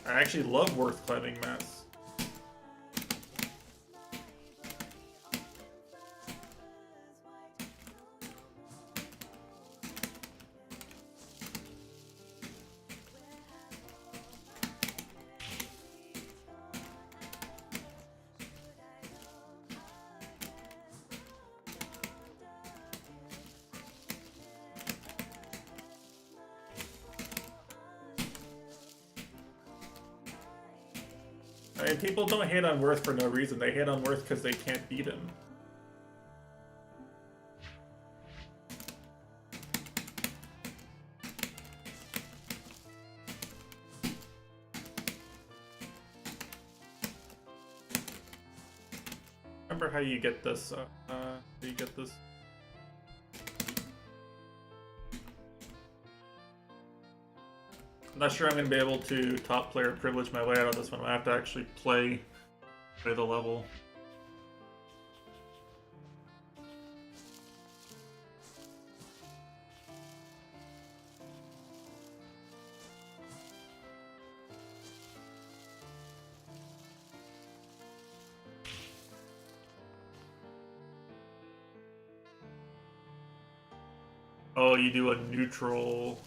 I actually love Worth climbing maps. I mean, people don't hate on Worth for no reason. They hate on Worth because they can't beat him. Remember how you get this, how you get this? I'm not sure I'm going to be able to top player privilege my way out of this one. I have to actually play the level. Oh, you do a neutral.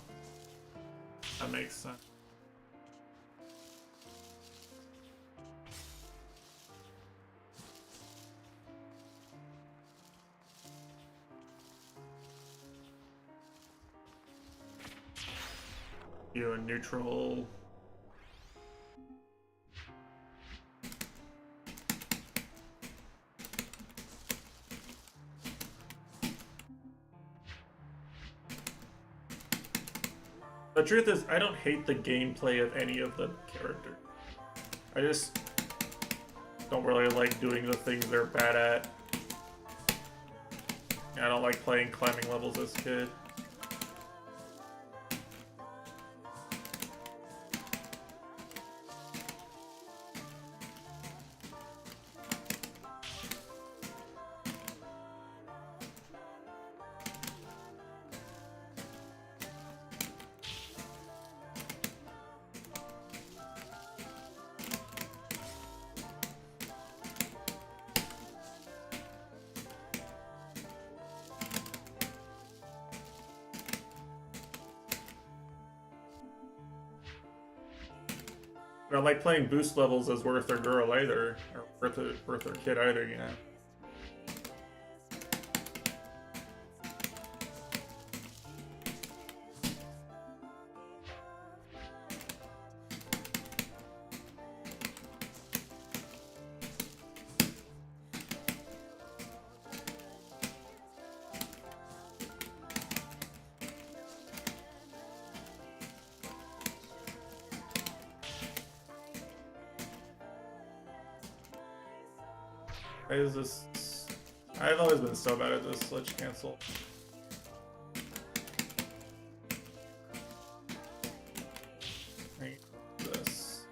That makes sense. Do a neutral. The truth is, I don't hate the gameplay of any of the characters. I just don't really like doing the things they're bad at. I don't like playing climbing levels as a kid. I don't like playing boost levels as Worth or girl either, or Worth or kid either, you know. Why is this? I've always been so bad at this. Let's cancel. Right, this.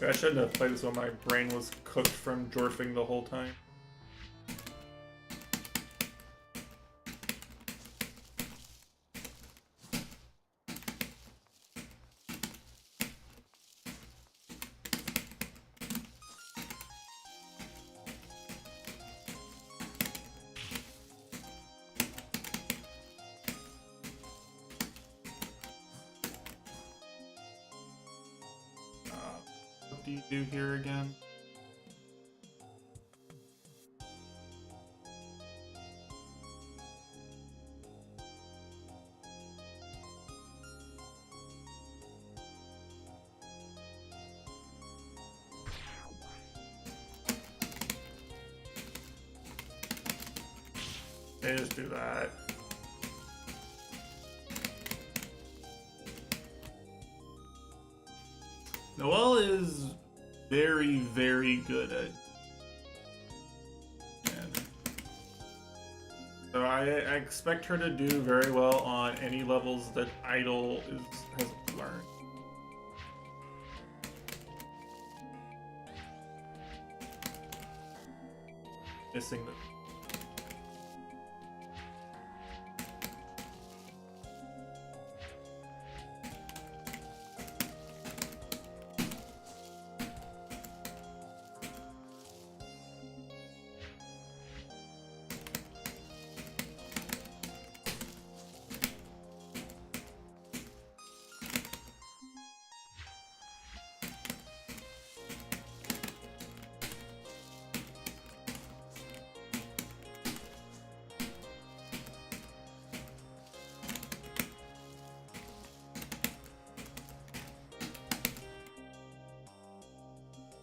I shouldn't have played this when my brain was cooked from dwarfing the whole time. What do you do here again? They just do that. Noelle is very, very good at. So I expect her to do very well on any levels that Idol has learned. Missing the.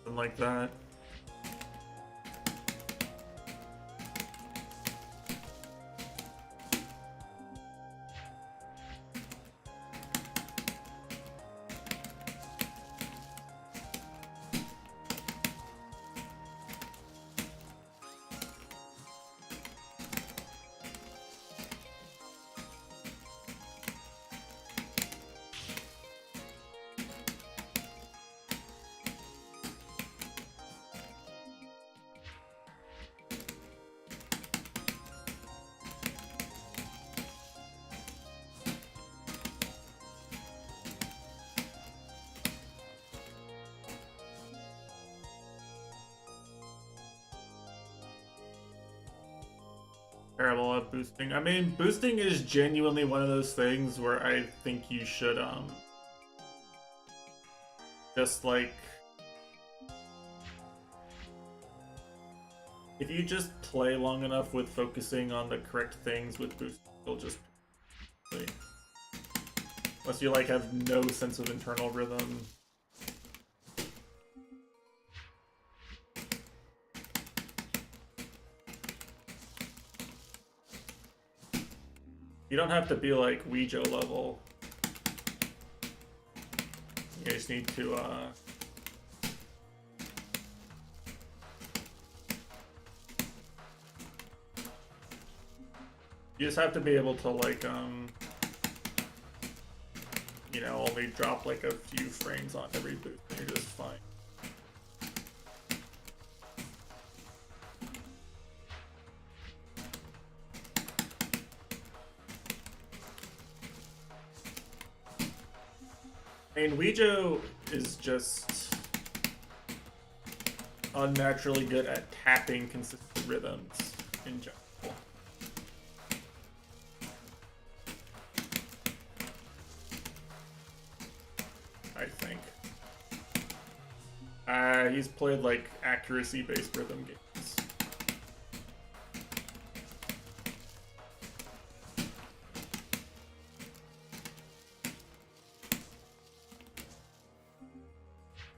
Like that. Terrible at boosting. I mean, boosting is genuinely one of those things where I think you should, just like, if you just play long enough with focusing on the correct things with boosting, you'll just play. Unless you, like, have no sense of internal rhythm. You don't have to be like Ouija level. You just need to you just have to be able to like you know, only drop like a few frames on every boot and you're just fine. I mean, Ouija is just unnaturally good at tapping consistent rhythms in general. I think. He's played like accuracy-based rhythm games.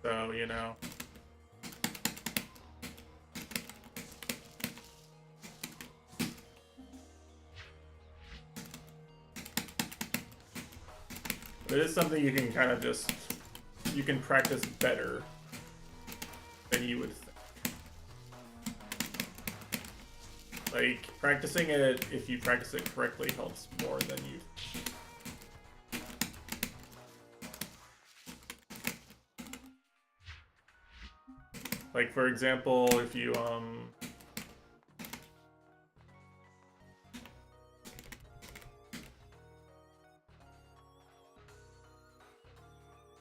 So, you know. But it is something you can kind of just, you can practice better than you would think. Like, practicing it, if you practice it correctly, helps more than you. Like, for example, if you,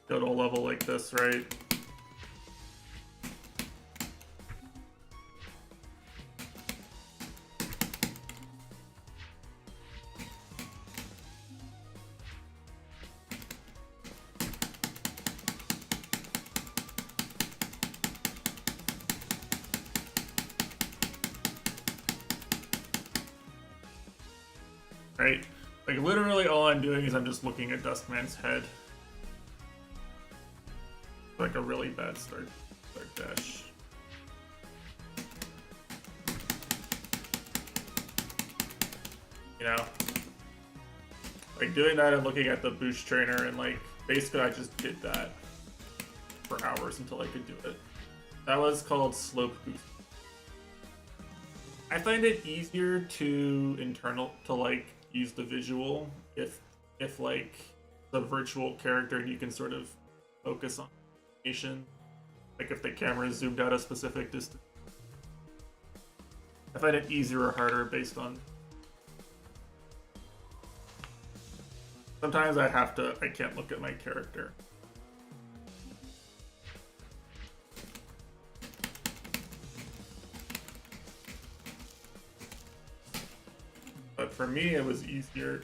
go to a level like this, right? Right? Like, literally all I'm doing is I'm just looking at Duskman's head. Like a really bad start dash. You know? Like, doing that and looking at the boost trainer, and like, basically I just did that for hours until I could do it. That was called slope boost. I find it easier to like use the visual if like the virtual character and you can sort of focus on animation. Like if the camera is zoomed out a specific distance. I find it easier or harder based on. Sometimes I can't look at my character. But for me, it was easier.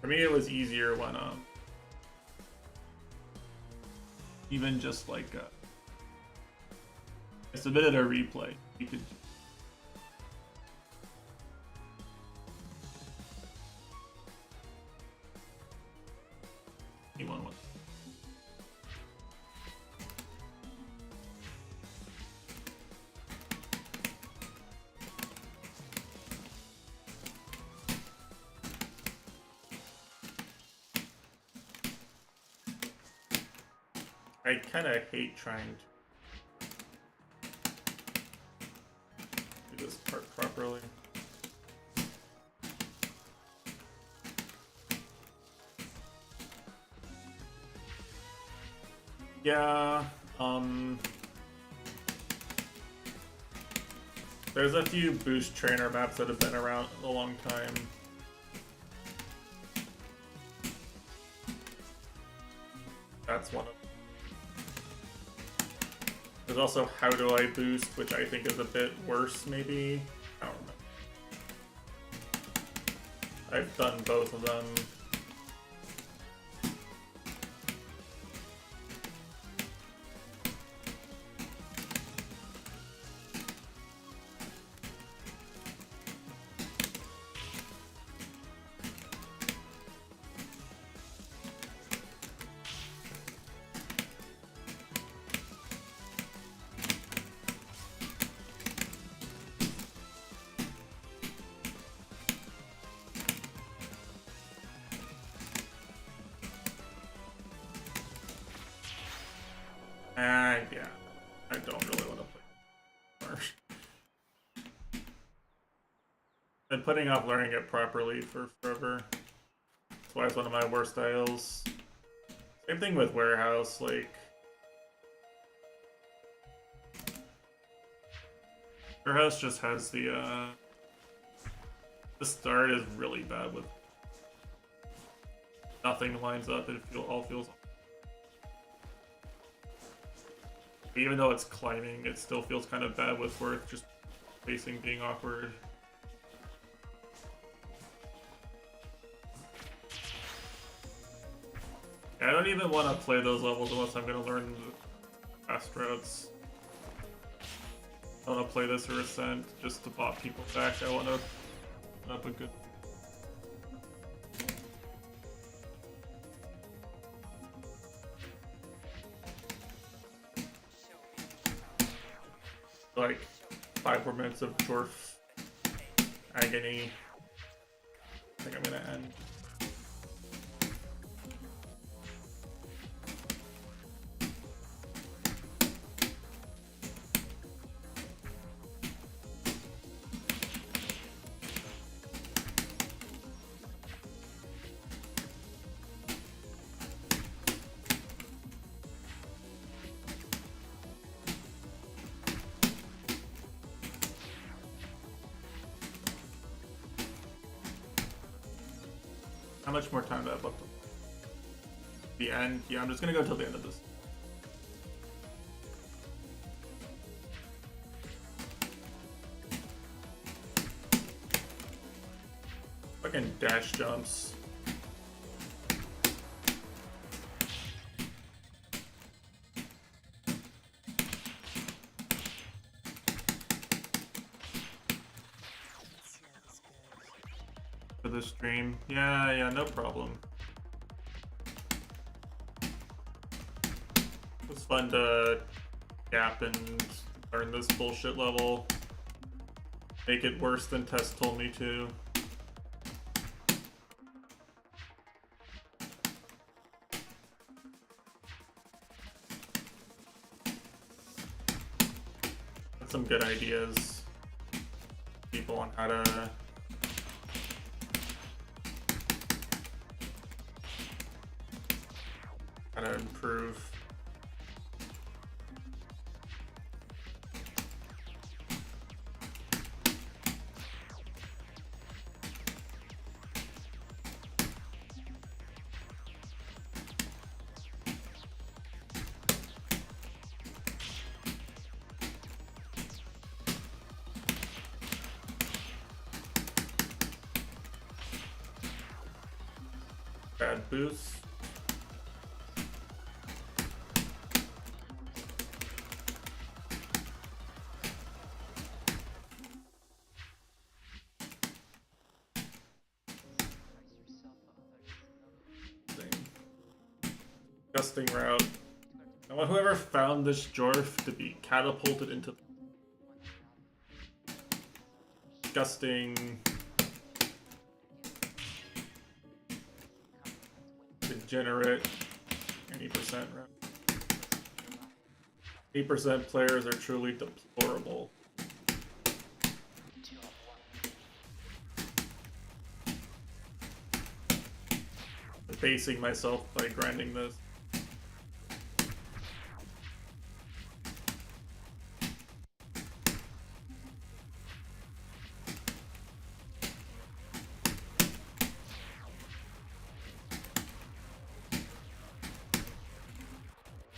For me, it was easier when, even just like, I submitted a replay. You could. Anyone wants. I kind of hate trying to do this part properly. Yeah, there's a few boost trainer maps that have been around a long time. That's one of them. There's also How Do I Boost, which I think is a bit worse, maybe? I don't know. I've done both of them. Yeah, I don't really want to play anymore. Been putting off learning it properly for forever. That's why it's one of my worst styles. Same thing with Warehouse, like... Warehouse just has the start is really bad with... Nothing lines up, it all feels... Even though it's climbing, it still feels kind of bad with Worth just facing being awkward. Yeah, I don't even want to play those levels unless I'm going to learn the fast routes. I want to play this or Ascent just to bop people back. I want to put up a good... Like 5 more minutes of dwarf agony. I think I'm gonna end. How much more time do I have left? The end? Yeah, I'm just gonna go till the end of this. Fucking dash jumps. The the stream. Yeah, no problem. It was fun to gap and learn this bullshit level. Make it worse than Tess told me to. Got some good ideas. People on how to improve. Bad boost. Disgusting route. I want whoever found this Jorf to be catapulted into disgusting degenerate 80% route. 8% players are truly deplorable. Debasing myself by grinding this.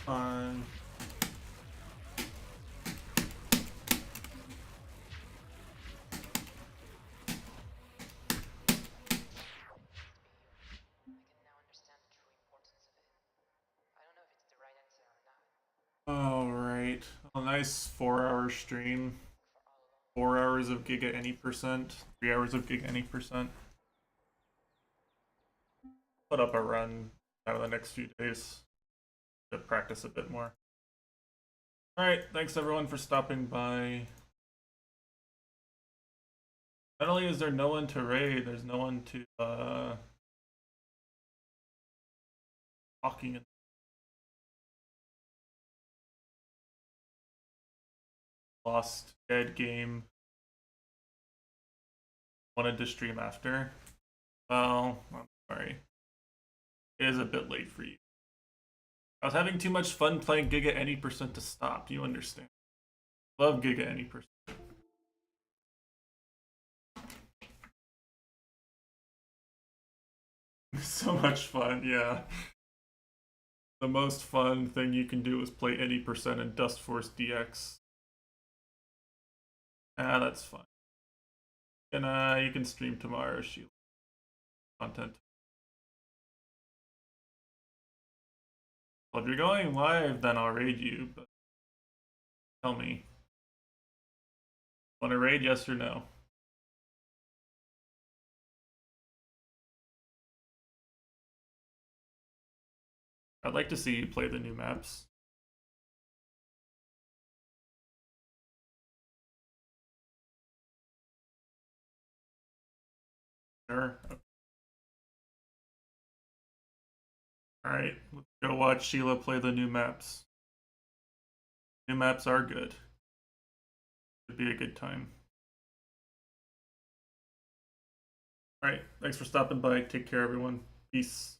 Fine. Alright. A nice 4-hour stream. 4 hours of Giga any percent. 3 hours of Giga any percent. Put up a run out of the next few days to practice a bit more. Alright, thanks everyone for stopping by. Not only is there no one to raid, there's no one to talking. Lost dead game. Wanted to stream after. Well, I'm sorry. It is a bit late for you. I was having too much fun playing Giga any percent to stop. You understand? Love Giga any percent. So much fun, yeah. The most fun thing you can do is play any percent in Dust Force DX. Ah, that's fun. And you can stream tomorrow, Sheila. Content. Well, if you're going live, then I'll raid you, but tell me. Want to raid, yes or no? I'd like to see you play the new maps. Sure. Okay. Alright, let's go watch Sheila play the new maps. New maps are good. Should be a good time. Alright, thanks for stopping by. Take care, everyone. Peace.